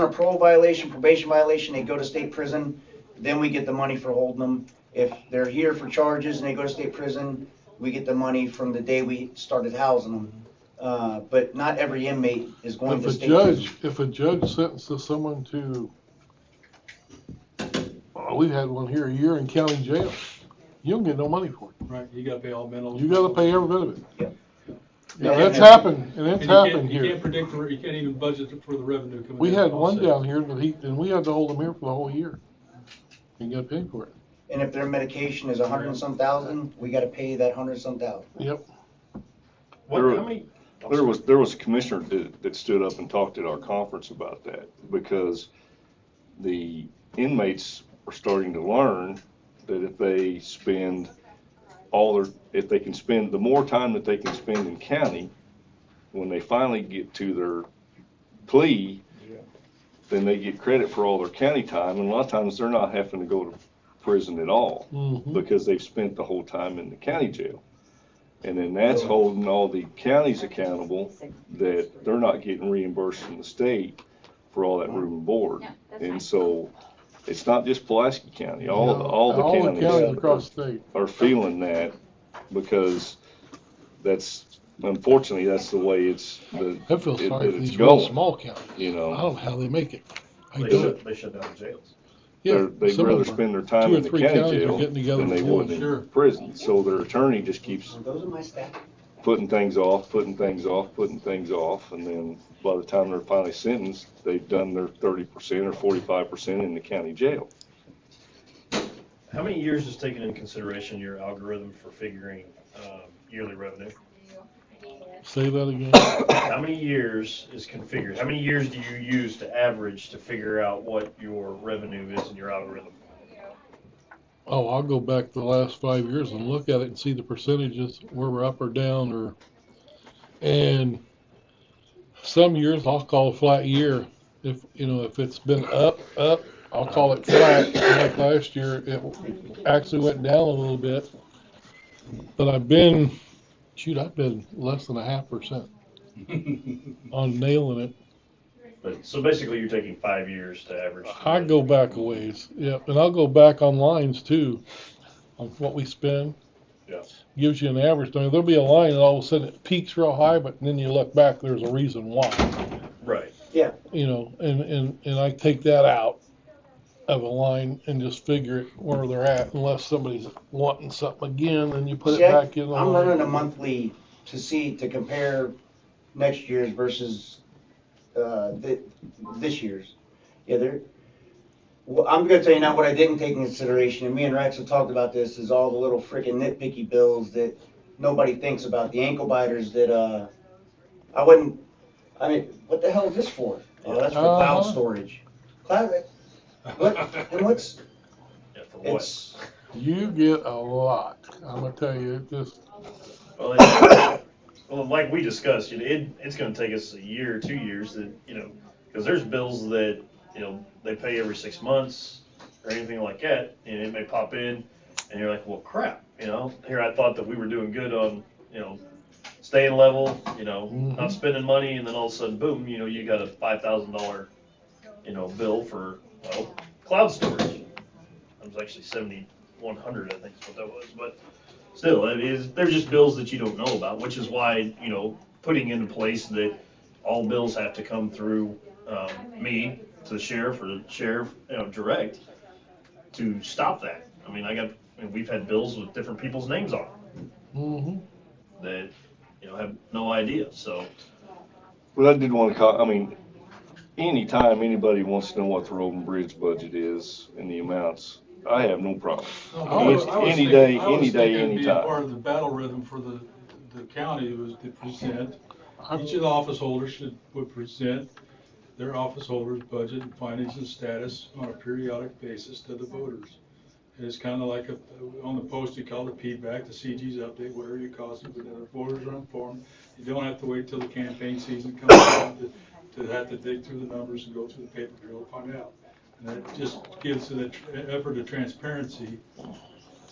parole violation, probation violation, they go to state prison, then we get the money for holding them. If they're here for charges and they go to state prison, we get the money from the day we started housing them. But not every inmate is going to state prison. If a judge sentences someone to, we've had one here a year in county jail, you don't get no money for it. Right, you gotta pay all mental. You gotta pay every bit of it. Yep. Yeah, that's happened, and it's happened You here. can't predict, you can't even budget for the revenue coming in. We had one down here and we had to hold him here for the whole year. You got paid for it. And if their medication is 100 and some thousand, we gotta pay that 100 and some thousand. Yep. There was a commissioner that stood up and talked at our conference about that, because the inmates are starting to learn that if they can spend the more time that they can spend in county, when they finally get to their plea, then they get credit for all their county time, and a lot of times they're not having to go to prison at all, because they've spent the whole time in the county jail. And then that's holding all the counties accountable that they're not getting reimbursed from the state for all that room and board. And so it's not just Pulaski County, all the counties across the state are feeling that, because unfortunately that's the way it's I feel sorry for these going. real small counties. You know, I don't know how they make it. They shut down the jails. They'd rather spend their time in the county jail than they would in prison. So their attorney just keeps putting things off, and then by the time they're finally sentenced, they've done their 30% or 45% in the county jail. How many years is taken into consideration your algorithm for figuring yearly revenue? Say that again. How many years is configured? How many years do you use to average to figure out what your revenue is in your algorithm? Oh, I'll go back the last 5 years and look at it and see the percentages where we're up or down, and some years I'll call a flat year. If it's been up, I'll call it flat. Like last year, it actually went down a little bit, but I've been less than 0.5% on nailing it. But so basically, you're taking 5 years to average. I go back a ways, yep, and I'll go back on lines too, on what we spend. Yeah. Gives you an average. I mean, there'll be a line and all of a sudden it peaks real high, but then you look back, there's a reason why. Right. Yeah. And I take that out of a line and just figure it where they're at, unless somebody's wanting something again, then you put See, it back in the I'm line. running a monthly to compare next year's versus, this year's. Yeah, well, I'm gonna tell you now what I didn't take into consideration, and me and Rex have talked about this, is all the little freaking nitpicky bills that nobody thinks about, the ankle biters that, I mean, what the hell is this for? Oh, that's for cloud storage. Cloud, and what's, Yeah, for what? it's, You get a lot. I'm gonna tell you, it just, Well, well, like we discussed, it's gonna take us a year or 2 years to, because there's bills that, they pay every 6 months or anything like that, and it may pop in, and you're like, well, crap, here I thought that we were doing good on, staying level, not spending money, and then all of a sudden, boom, you got a $5,000, bill for, well, cloud storage. It was actually 7,100, I think is what that was, but still, they're just bills that you don't know about, which is why, putting into place that all bills have to come through, me to the sheriff, or the sheriff, direct, to stop that. I mean, we've had bills with different people's names on them that, have no idea, so. But I did want to call, I mean, anytime anybody wants to know what the road and bridge budget is and the amounts, I have no problem. Any day, It'd be anytime. part of the battle rhythm for the county was to present. Each of the office holders would present their office holders' budget and findings and status on a periodic basis to the voters. And it's kind of like on the post you call it feedback, the CG's update, whatever you call it, but the voters are informed. You don't have to wait till the campaign season comes around to have to dig through the numbers and go through the paper trail to find out. And that just gives an effort of transparency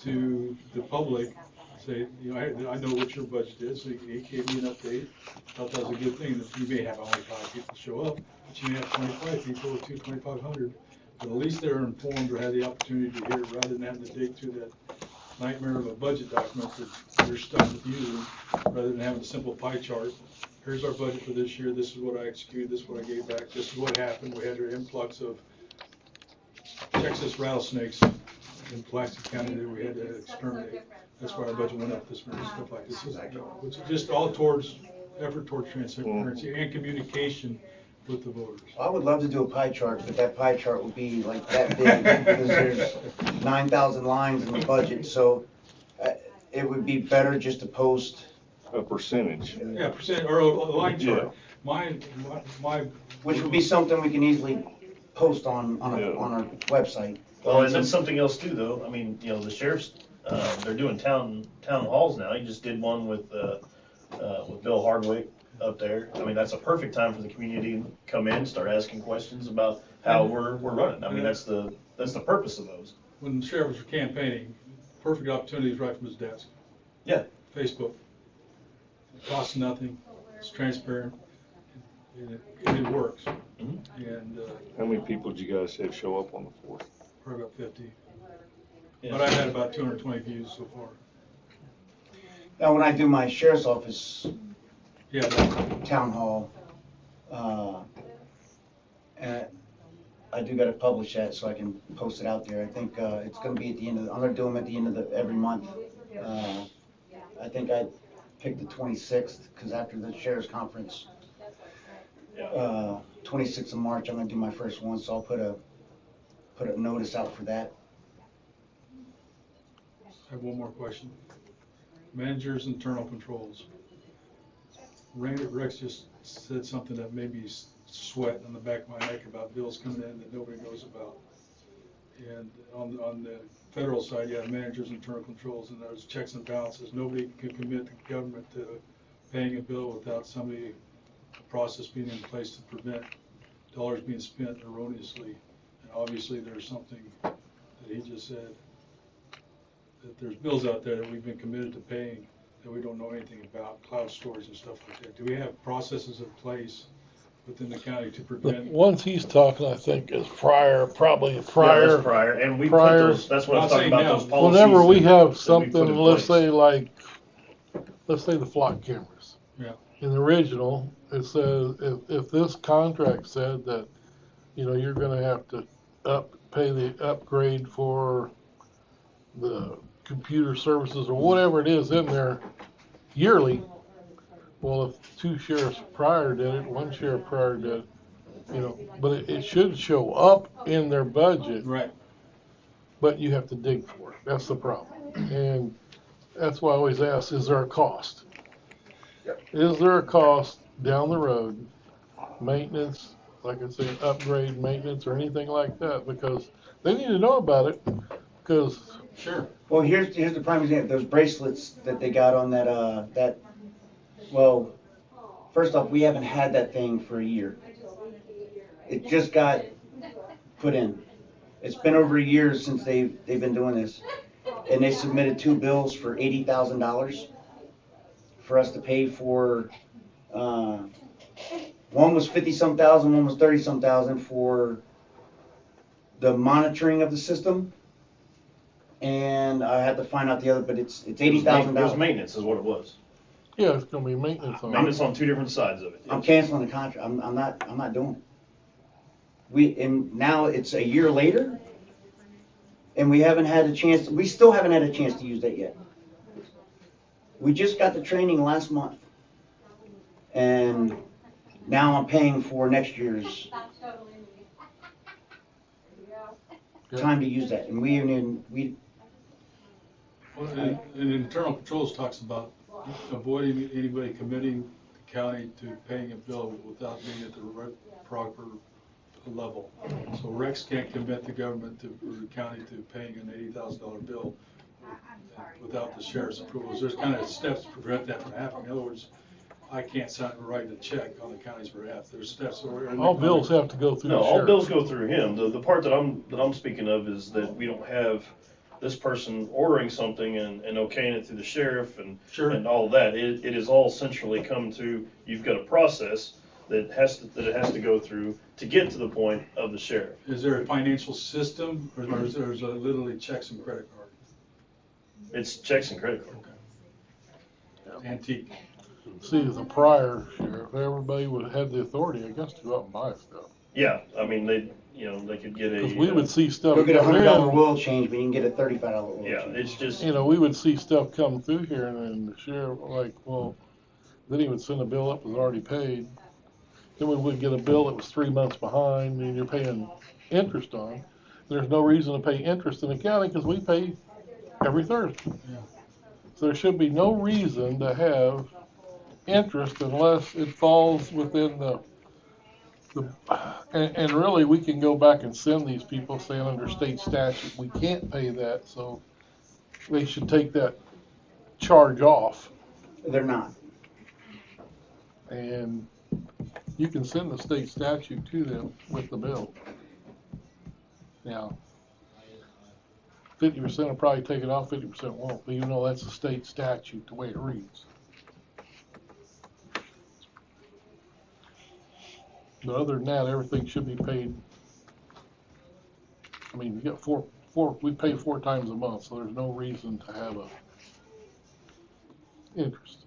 to the public. Say, I know what your budget is, so you gave me an update. I thought that was a good thing, that you may have only 5 people show up, but you may have 25 people or 2,500. But at least they're informed or have the opportunity to hear, rather than having to dig through that nightmare of a budget document that they're stuck with using, rather than having a simple pie chart. Here's our budget for this year, this is what I executed, this is what I gave back, this is what happened. We had an influx of Texas rattlesnakes in Pulaski County that we had to exterminate. That's why our budget went up this much, stuff like this, which is just all towards effort towards transparency and communication with the voters. I would love to do a pie chart, but that pie chart would be like that big, because there's 9,000 lines in the budget, so it would be better just to post. A percentage. Yeah, or a line chart. My Which would be something we can easily post on our website. Well, and that's something else too, though. I mean, the sheriff's, they're doing town halls now. He just did one with Bill Hardwick up there. I mean, that's a perfect time for the community to come in, start asking questions about how we're running. I mean, that's the purpose of those. When the sheriff was campaigning, perfect opportunity is right from his desk. Yeah. Facebook. It costs nothing. It's transparent. And it works. Mm-hmm. And How many people did you guys have show up on the 4th? probably about 50. Yeah. But I had about 220 views so far. Now, when I do my sheriff's office Yeah. town hall, and I do gotta publish that so I can post it out there. I think it's gonna be at the end of, I'm gonna do them at the end of every month. I think I picked the 26th, because after the sheriff's conference, 26th of March, I'm gonna do my first one, so I'll put a notice out for that. I have one more question. Managers' internal controls. Rex just said something that made me sweat on the back of my neck about bills coming in that nobody knows about. And on the federal side, you have managers' internal controls, and there's checks and balances. Nobody can commit the government to paying a bill without a process being in place to prevent dollars being spent erroneously. And obviously, there's something that he just said, that there's bills out there that we've been committed to paying that we don't know anything about, cloud storage and stuff like that. Do we have processes in place within the county to the prevent? ones he's talking, I think, is probably Yeah, prior. that's prior, and we put prior- those, that's what I'm Not talking saying about, now. those policies. Whenever we have that we put something, in let's place. say let's say the flock cameras. Yeah. In the original, it says if this contract said that, you're gonna have to pay the upgrade for the computer services or whatever it is in there yearly. Well, if two sheriffs prior did it, one sheriff prior did it, you know, but it should show up in their budget. Right. But you have to dig for it. That's the problem. And that's why I always ask, is there a cost? Is there a cost down the road, maintenance, like I say, upgrade, maintenance, or anything like that? Because they need to know about it, because. Sure. Well, here's the prime example, those bracelets that they got on that, well, first off, we haven't had that thing for a year. It just got put in. It's been over a year since they've been doing this. And they submitted 2 bills for $80,000 for us to pay for, one was 50-some thousand, one was 30-some thousand for the monitoring of the system. And I had to find out the other, but it's It was $80,000. maintenance is what it was. Yeah, it's gonna be maintenance on it. Maintenance on 2 different sides of it. I'm canceling the contract. I'm not doing it. And now it's a year later, and we still haven't had a chance to use that yet. We just got the training last month, and now I'm paying for next year's time to use that, and we Well, and internal controls talks about avoiding anybody committing the county to paying a bill without being at the proper level. So Rex can't commit the government or the county to paying an $80,000 bill without the sheriff's approval. There's kind of steps to prevent that from happening. In other words, I can't sign and write a check on the county's behalf. There's steps. All bills have to go through the No, all sheriff. bills go through him. The part that I'm speaking of is that we don't have this person ordering something and okaying it through the sheriff and Sure. and all of that. It is all centrally come to, you've got a process that it has to go through to get to the point of the sheriff. Is there a financial system, or is there literally checks and credit card? It's checks and credit card. Antique. See, as a prior sheriff, everybody would have had the authority, I guess, to go out and buy stuff. Yeah, I mean, they could get a. Because we would see stuff go get a come $100 in. oil change, but you can get a $35 oil Yeah, change. it's just. You know, we would see stuff come through here, and then the sheriff, like, well, then he would send a bill up that was already paid. Then we would get a bill that was 3 months behind, and you're paying interest on. There's no reason to pay interest in the county, because we pay every Thursday. Yeah. So there should be no reason to have interest unless it falls within and really, we can go back and send these people saying under state statute, we can't pay that, so they should take that charge off. They're not. And you can send the state statute to them with the bill. Now, 50% will probably take it off, 50% won't, but even though that's the state statute, the way it reads. But other than that, everything should be paid. I mean, you got we pay 4 times a month, so there's no reason to have a interest.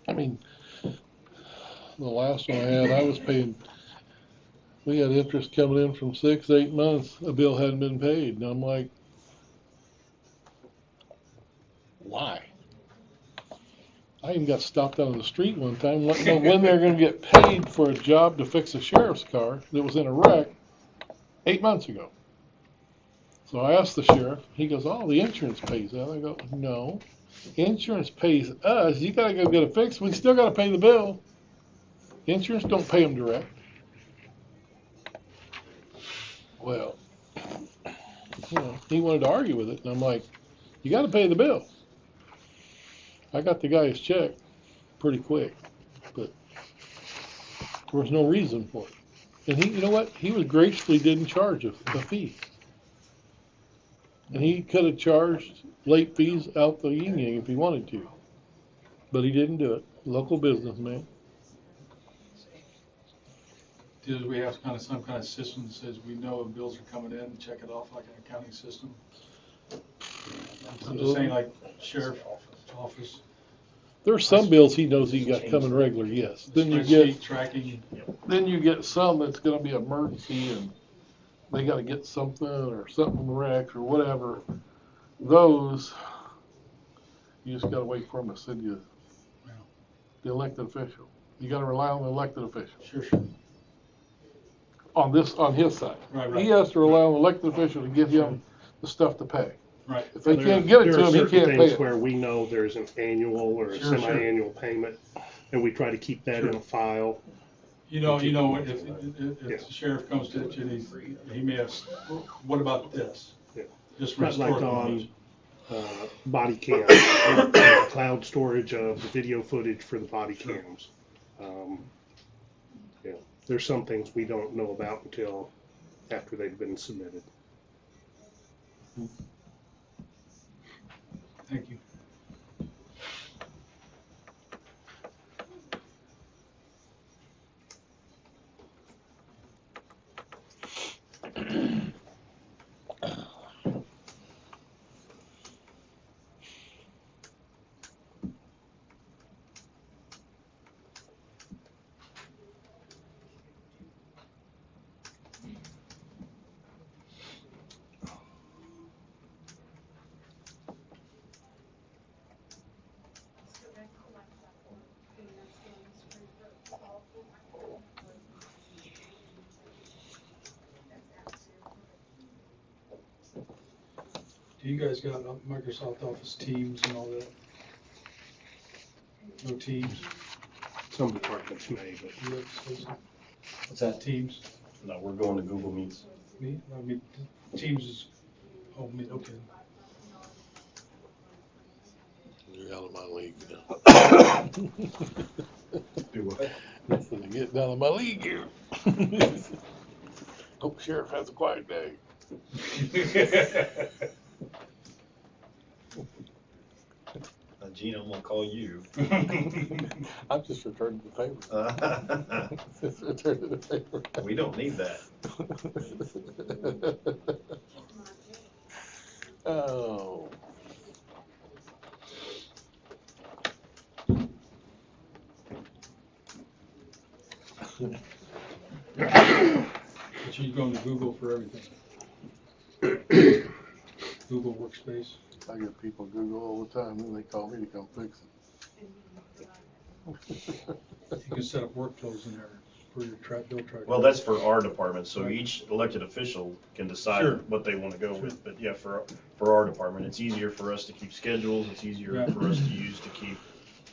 I mean, the last one I had, I was paying, we had interest coming in from 6, 8 months, a bill hadn't been paid, and I'm like, why? I even got stopped out on the street one time, wanting to know when they're gonna get paid for a job to fix a sheriff's car that was in a wreck 8 months ago. So I asked the sheriff, he goes, oh, the insurance pays that. I go, no, insurance pays us, you gotta go get it fixed, we still gotta pay the bill. Insurance don't pay them direct. Well, you know, he wanted to argue with it, and I'm like, you gotta pay the bill. I got the guy his check pretty quick, but there was no reason for it. And he, you know what? He was graciously didn't charge a fee. And he could have charged late fees out the yin yang if he wanted to, but he didn't do it. Local businessman. Do we have some kind of system that says we know if bills are coming in and check it off like an accounting system? I'm just saying, like sheriff office. There's some bills he knows he got coming regular, yes. Then you Spreadsheet get, tracking. then you get some that's gonna be emergency and they gotta get something or something wrecked or whatever. Those, you just gotta wait for them to send you the elected official. You gotta rely on the elected official. Sure. On his side. Right. He has to rely on the elected official to get him the stuff to pay. Right. If they can't get it There to are him, he certain can't pay things it. where we know there's an annual or a Sure. semi-annual payment, and we try to keep that in a file. You know, if the sheriff comes to you and he may have, what about this? Yeah. Just Not like restore on those. body cam, cloud storage of the video footage for the body cams. Yeah, there's some things we don't know about until after they've been submitted. Thank you. Do you guys got Microsoft Office Teams and all that? No Teams? Some departments may, but What's that? Teams? No, we're going to Google Meets. Me? I mean, Teams is, oh, me, okay. You're out of my league now. Do what? Nothing to get down in my league here. Hope sheriff has a quiet day. Gene, I'm gonna call you. I'm just returning the favor. Just returning the favor. We don't need that. Oh. But you're going to Google for everything. Google Workspace. I get people Google all the time, and they call me to come fix it. You can set up workflows in there for your bill tracker. Well, that's for our department, so each elected official can decide Sure. what they wanna go with, but yeah, for our department, it's easier for us to keep schedules, it's easier Yeah. for us to use to keep,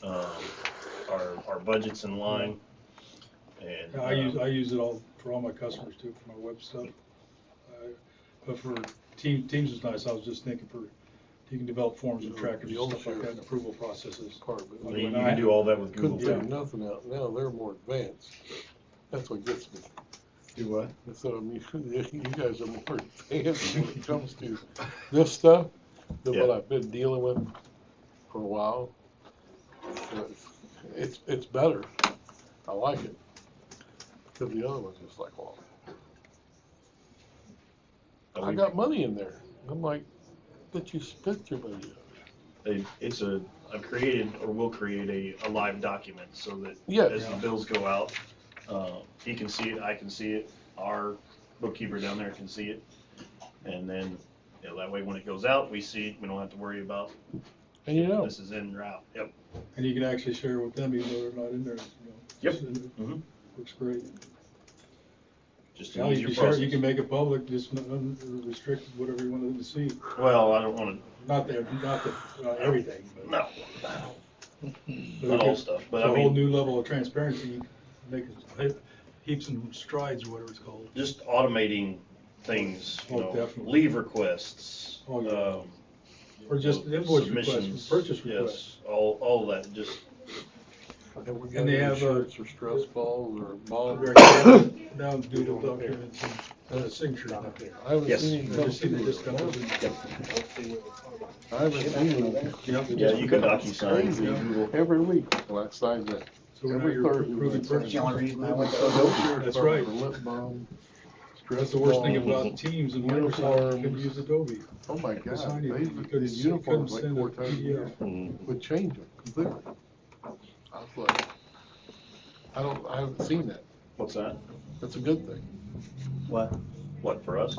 our budgets in line. And, Yeah, I use it all for all my customers too, for my web stuff. But for Teams is nice. I was just thinking you can develop forms and trackers and stuff like that and approval processes. Part of it. I mean, you can do all that with Google. Couldn't figure nothing out. Now they're more advanced. That's what gets me. Do what? So, I mean, you guys are more advanced when it comes to this stuff than what Yeah. I've been dealing with for a while. But it's better. I like it. Because the other one's just like, well, I got money in there. I'm like, but you spent your money. I created, or will create a live document so that Yeah. as the bills go out, he can see it, I can see it, our bookkeeper down there can see it. And then, that way when it goes out, we see it, we don't have to worry about And you know, this is in or out. Yep. And you can actually share with them even though they're not in there. Yep. Mhm. Works great. Just Now an you easier can share, process. you can make it public, just restrict whatever you want them to see. Well, I don't wanna, Not everything, but. no, But not all it's stuff, but a I whole mean, new level of transparency, you can make heaps and strides or whatever it's called. just automating things, Oh, definitely. leave requests, Oh, yeah. Or just invoice requests, submissions, purchase requests. yes, all that, just, have we got And they any have, insurance or stress balls or bonds? Down doodle documents and signatures. I haven't Yes. seen I just see they just come up I haven't seen them. yeah, you can DocuSign Crazy. through Google. Every week, well, I signed that. So now Every you're Thursday. approving I sign purchase. The only reason I went to No Adobe. sheriff's That's department right. for lip balm, That's the worst thing stress about Teams and Microsoft, you couldn't use Adobe. Oh my God, Sign it. they, You couldn't- the you uniforms couldn't like send 4 a times a year PDF. would change them completely. I was like, I haven't seen that. What's that? That's a good thing. What? What, for us?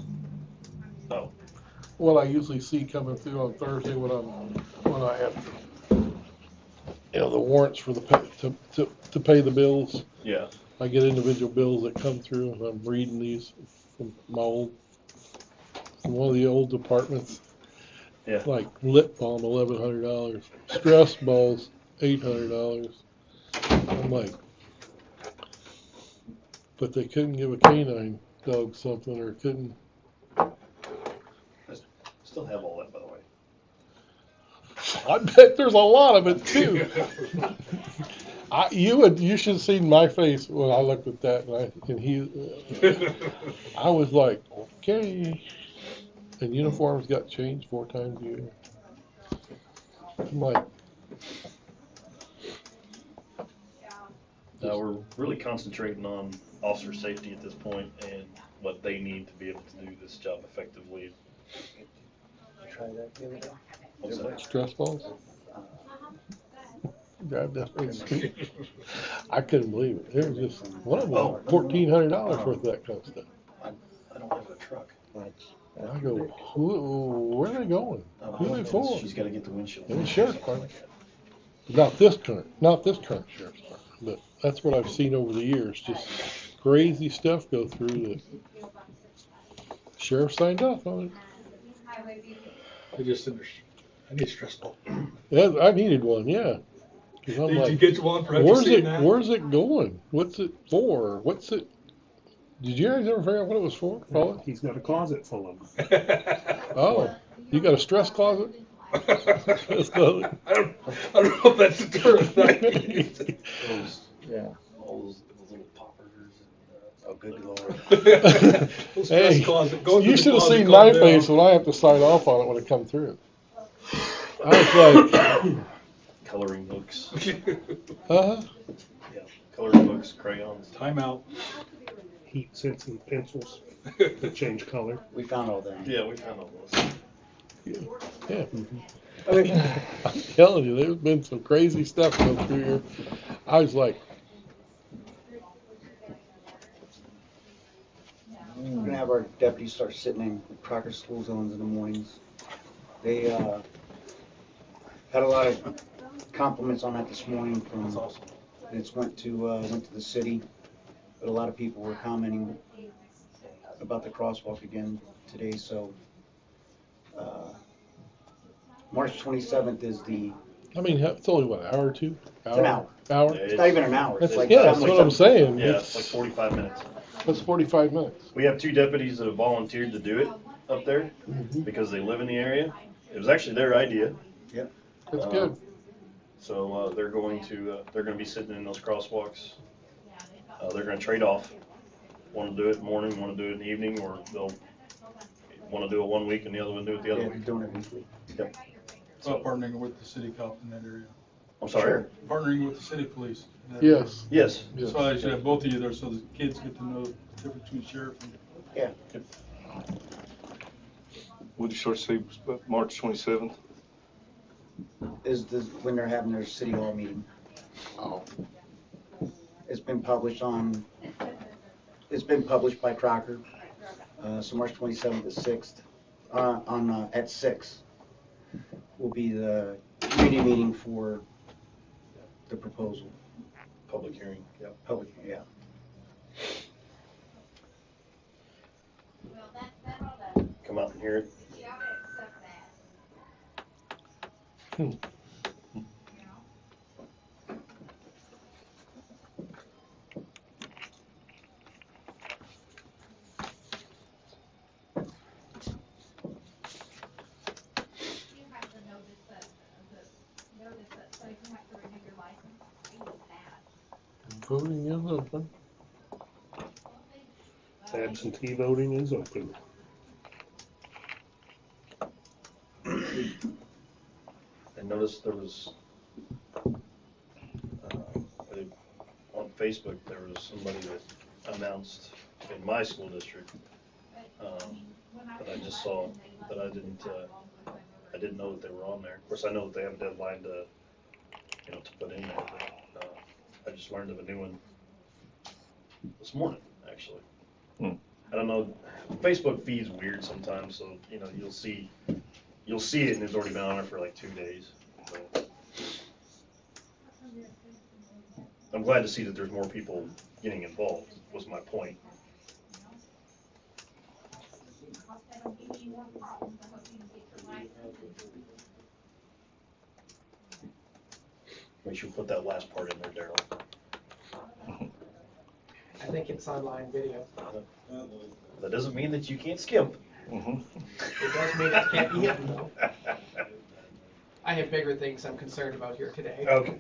Oh, What I usually see coming through on Thursday when I have, the warrants for to pay the bills. yeah. I get individual bills that come through, and I'm reading these from from one of the old departments. Yeah. Like lip balm, $1,100. Stress balls, $800. I'm like, but they couldn't give a canine dog something, or couldn't. Still have all that, by the way. I bet there's a lot of it too. You should have seen my face when I looked at that, I was like, okay. And uniforms got changed 4 times a year. I'm like, We're really concentrating on officer safety at this point and what they need to be able to do this job effectively. Try that the other day. What's that? stress balls. Drive down Main Street. I couldn't believe it. There was just one of them, $1,400 worth of that kind of stuff. I don't have a truck. And I go, where are they going? Who are they for? She's gotta get the windshield. In the sheriff's department. Not this current sheriff's department, but that's what I've seen over the years. Just crazy stuff go through that. Sheriff signed off on it. I just I need a stress ball. Yeah, I needed one, yeah. 'Cause I'm Did you like, get one for after seeing that? where's it going? What's it for? Did you guys ever figure out what it was for, Paula? He's got a closet full of them. Oh, you got a stress closet? Stress closet. I don't know if that's the term. Yeah. All those little poppers and, Oh, good lord. Stress Hey, closet. Go into you the should have closet, seen calm my down. face when I have to sign off on it when it comes through. I was like, coloring books. huh? Yeah, coloring books, crayons. Time out. Heat sensing pencils that change color. We found all that. Yeah, we found all those. Yeah. I'm telling you, there's been some crazy stuff come through here. I was like, We're gonna have our deputies start sitting in Crocker school zones in the mornings. They had a lot of compliments on that this morning from. That's awesome. It's went to the city, but a lot of people were commenting about the crosswalk again today. So March 27th is the. I mean, it's only what, an hour or two? It's an hour. Hour? It's not even an hour. It's like Yeah, that's what I'm saying. Yeah, it's like 45 minutes. That's 45 minutes. We have 2 deputies that have volunteered to do it up there because they live in the area. It was actually their idea. Yep. That's good. So they're going to be sitting in those crosswalks. They're going to trade off. Want to do it in the morning, want to do it in the evening, or they'll want to do it one week and the other one do it the other Yeah, week. doing it weekly. Yep. About partnering with the city cop in that area. I'm sorry. Partnering with the city police. in that area. Yes. Yes. Yes. So I should have both of you there so the kids get to know the difference between sheriff and. Yeah. What did you sort of say, March 27th? Is when they're having their city hall meeting. Oh. It's been published by Crocker. So March 27th at 6th, at 6 will be the committee meeting for the proposal. Public hearing. Yep. Public, yeah. Come out and hear it. Voting is open. Absentee voting is open. I noticed there was, on Facebook, there was somebody that announced in my school district, that I just saw, that I didn't know that they were on there. Of course, I know that they have a deadline to put in there, but, I just learned of a new one this morning, actually. Hmm. I don't know, Facebook feed's weird sometimes, so, you know, you'll see it and it's already been on there for like 2 days. So, I'm glad to see that there's more people getting involved, was my point. Make sure you put that last part in there, Daryl. I think it's online video. That doesn't mean that you can't skip. Mhm. It does mean it can't be hidden though. I have bigger things I'm concerned about here today. Okay.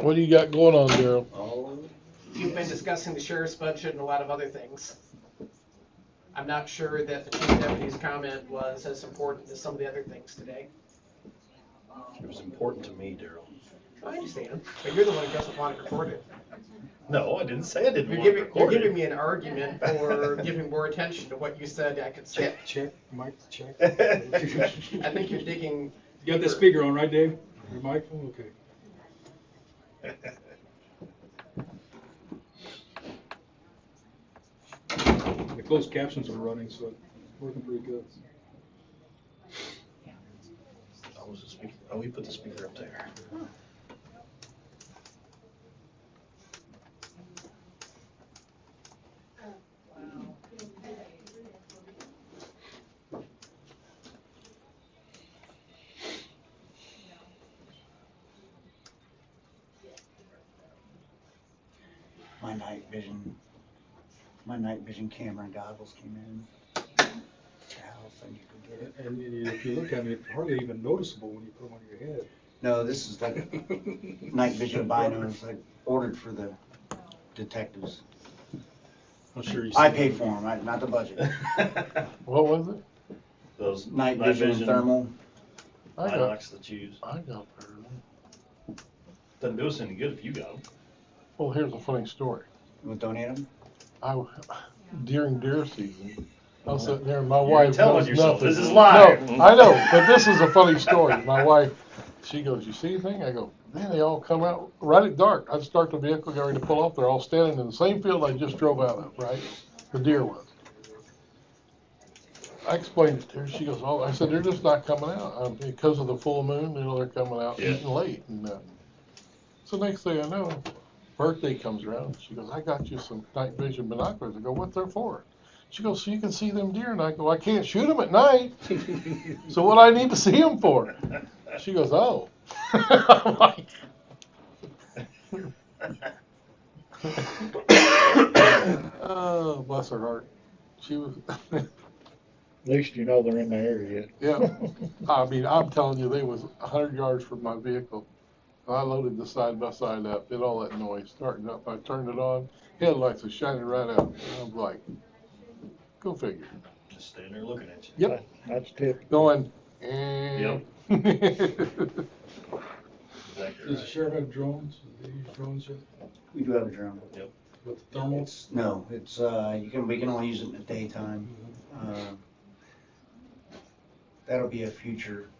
What do you got going on, Daryl? You've been discussing the sheriff's budget and a lot of other things. I'm not sure that the chief deputy's comment was as important as some of the other things today. It was important to me, Daryl. I understand, but you're the one who doesn't want it recorded. No, I didn't say I didn't You're want it giving recorded. me an argument for giving more attention to what you said I could say. Check, mic check. I think you're digging. You got the speaker on, right, Dave? Your mic? Okay. The closed captions are running, so it's working pretty good. Oh, we put the speaker up there. My night vision camera and goggles came in. The house, and you could get it. And if you look at it, it's hardly even noticeable when you put them on your head. No, this is like night vision binos I ordered for the detectives. I'm sure you. I paid for them, not the budget. What was it? Those Night vision and thermal. I got, Binocs that you use. I got there. Doesn't do us any good if you got them. Well, here's a funny story. You want to donate them? During deer season, I was sitting there and my You're wife telling knows yourself, nothing. this is live. No, I know, but this is a funny story. My wife, she goes, "You see anything?" I go, "Man, they all come out right at dark." I start the vehicle, get ready to pull off. They're all standing in the same field I just drove out of, right? The deer was. I explained it to her. She goes, "Oh," I said, "They're just not coming out because of the full moon. You know, they're coming out Yeah. eating late." And so next thing I know, birthday comes around. She goes, "I got you some night vision binoculars." I go, "What they're for?" She goes, "So you can see them deer." And I go, "I can't shoot them at night. So what I need to see them for?" She goes, "Oh." I'm like, oh, bless her heart. She was, At least you know they're in the area. yeah. I mean, I'm telling you, they was 100 yards from my vehicle. I loaded the side by side up, did all that noise, starting up. I turned it on, headlights are shining right out. I'm like, go figure. Just standing there looking at you. Yep. That's typical. Going, eh. Exactly Does the right. sheriff have drones? Do they use drones yet? We do have a drone. With the thermals? No, it's we can only use it in the daytime. That'll be a future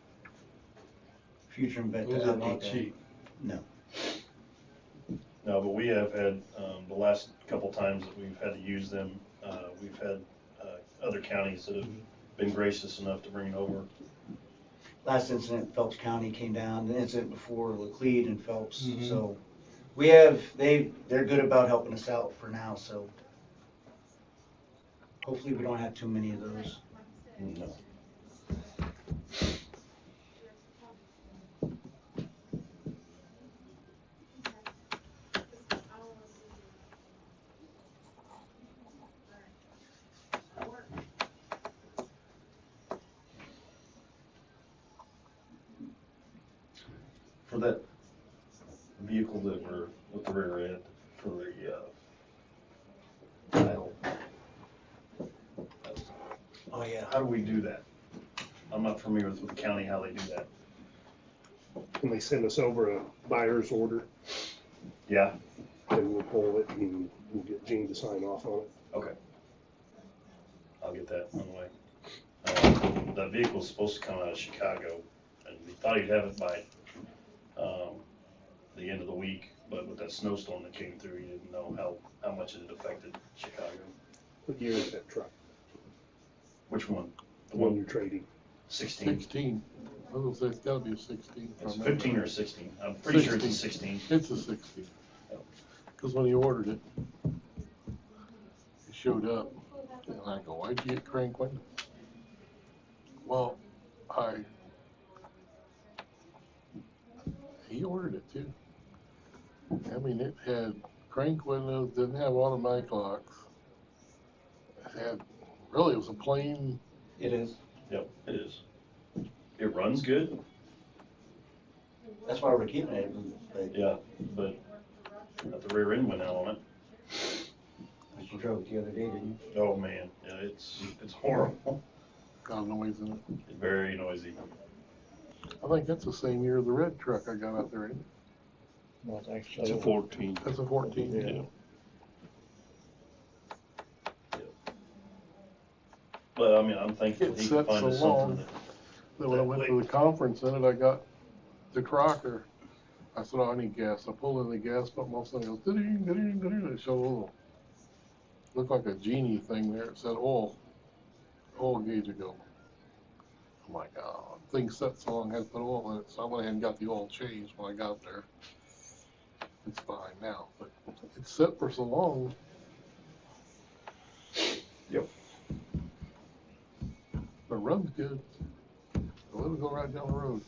event to Those are update not that. cheap. No. No, but we have had, the last couple times that we've had to use them, we've had, other counties that have been gracious enough to bring it over. Last incident, Phelps County came down. The incident before, Laclede and Phelps. Mhm. So we have they're good about helping us out for now. So hopefully we don't have too many of those. No. For that vehicle that were with the rear end for the, title. Oh yeah. How do we do that? I'm not familiar with the county, how they do that. And they send us over a buyer's order, Yeah, and we'll pull it and we'll get Gene to sign off on it. okay. I'll get that on the way. That vehicle's supposed to come out of Chicago, and we thought he'd have it by, the end of the week, But with that snowstorm that came through, you didn't know how much it had affected Chicago. What year is that truck? Which one? The one you're trading? 16. 16. I was gonna say it's gotta be a 16. if I It's remember 15 or right. 16. I'm pretty sure it's a 16. It's a 16. Because when you ordered it, it showed up. And I go, why'd you get crank windows? Well, he ordered it too. I mean, it had crank windows, didn't have automatic locks. It had, really, it was a plain, It is. Yep, it is. It runs good. That's why we're keeping it. But Yeah, but the rear end went out on it. you drove it the other day, didn't you? Oh man, yeah, it's horrible. got noise in it. Very noisy. I think that's the same year as the red truck I got out there, ain't it? I think It's a so. 14. That's a 14. Yeah. But I mean, I'm thankful It he could set find so us long. something Then when I went to the conference in it, I got the Crocker. I said, oh, I need gas. I pulled in the gas pump, all of a sudden it goes, ding, ding, ding. It showed a little, looked like a genie thing there. It said oil gauge to go. I'm like, oh, thing set so long, I had to put oil in it. So I went ahead and got the oil changed when I got there. It's fine now, but it's set for so long. Yep. But it runs good. So it'll go right down the road.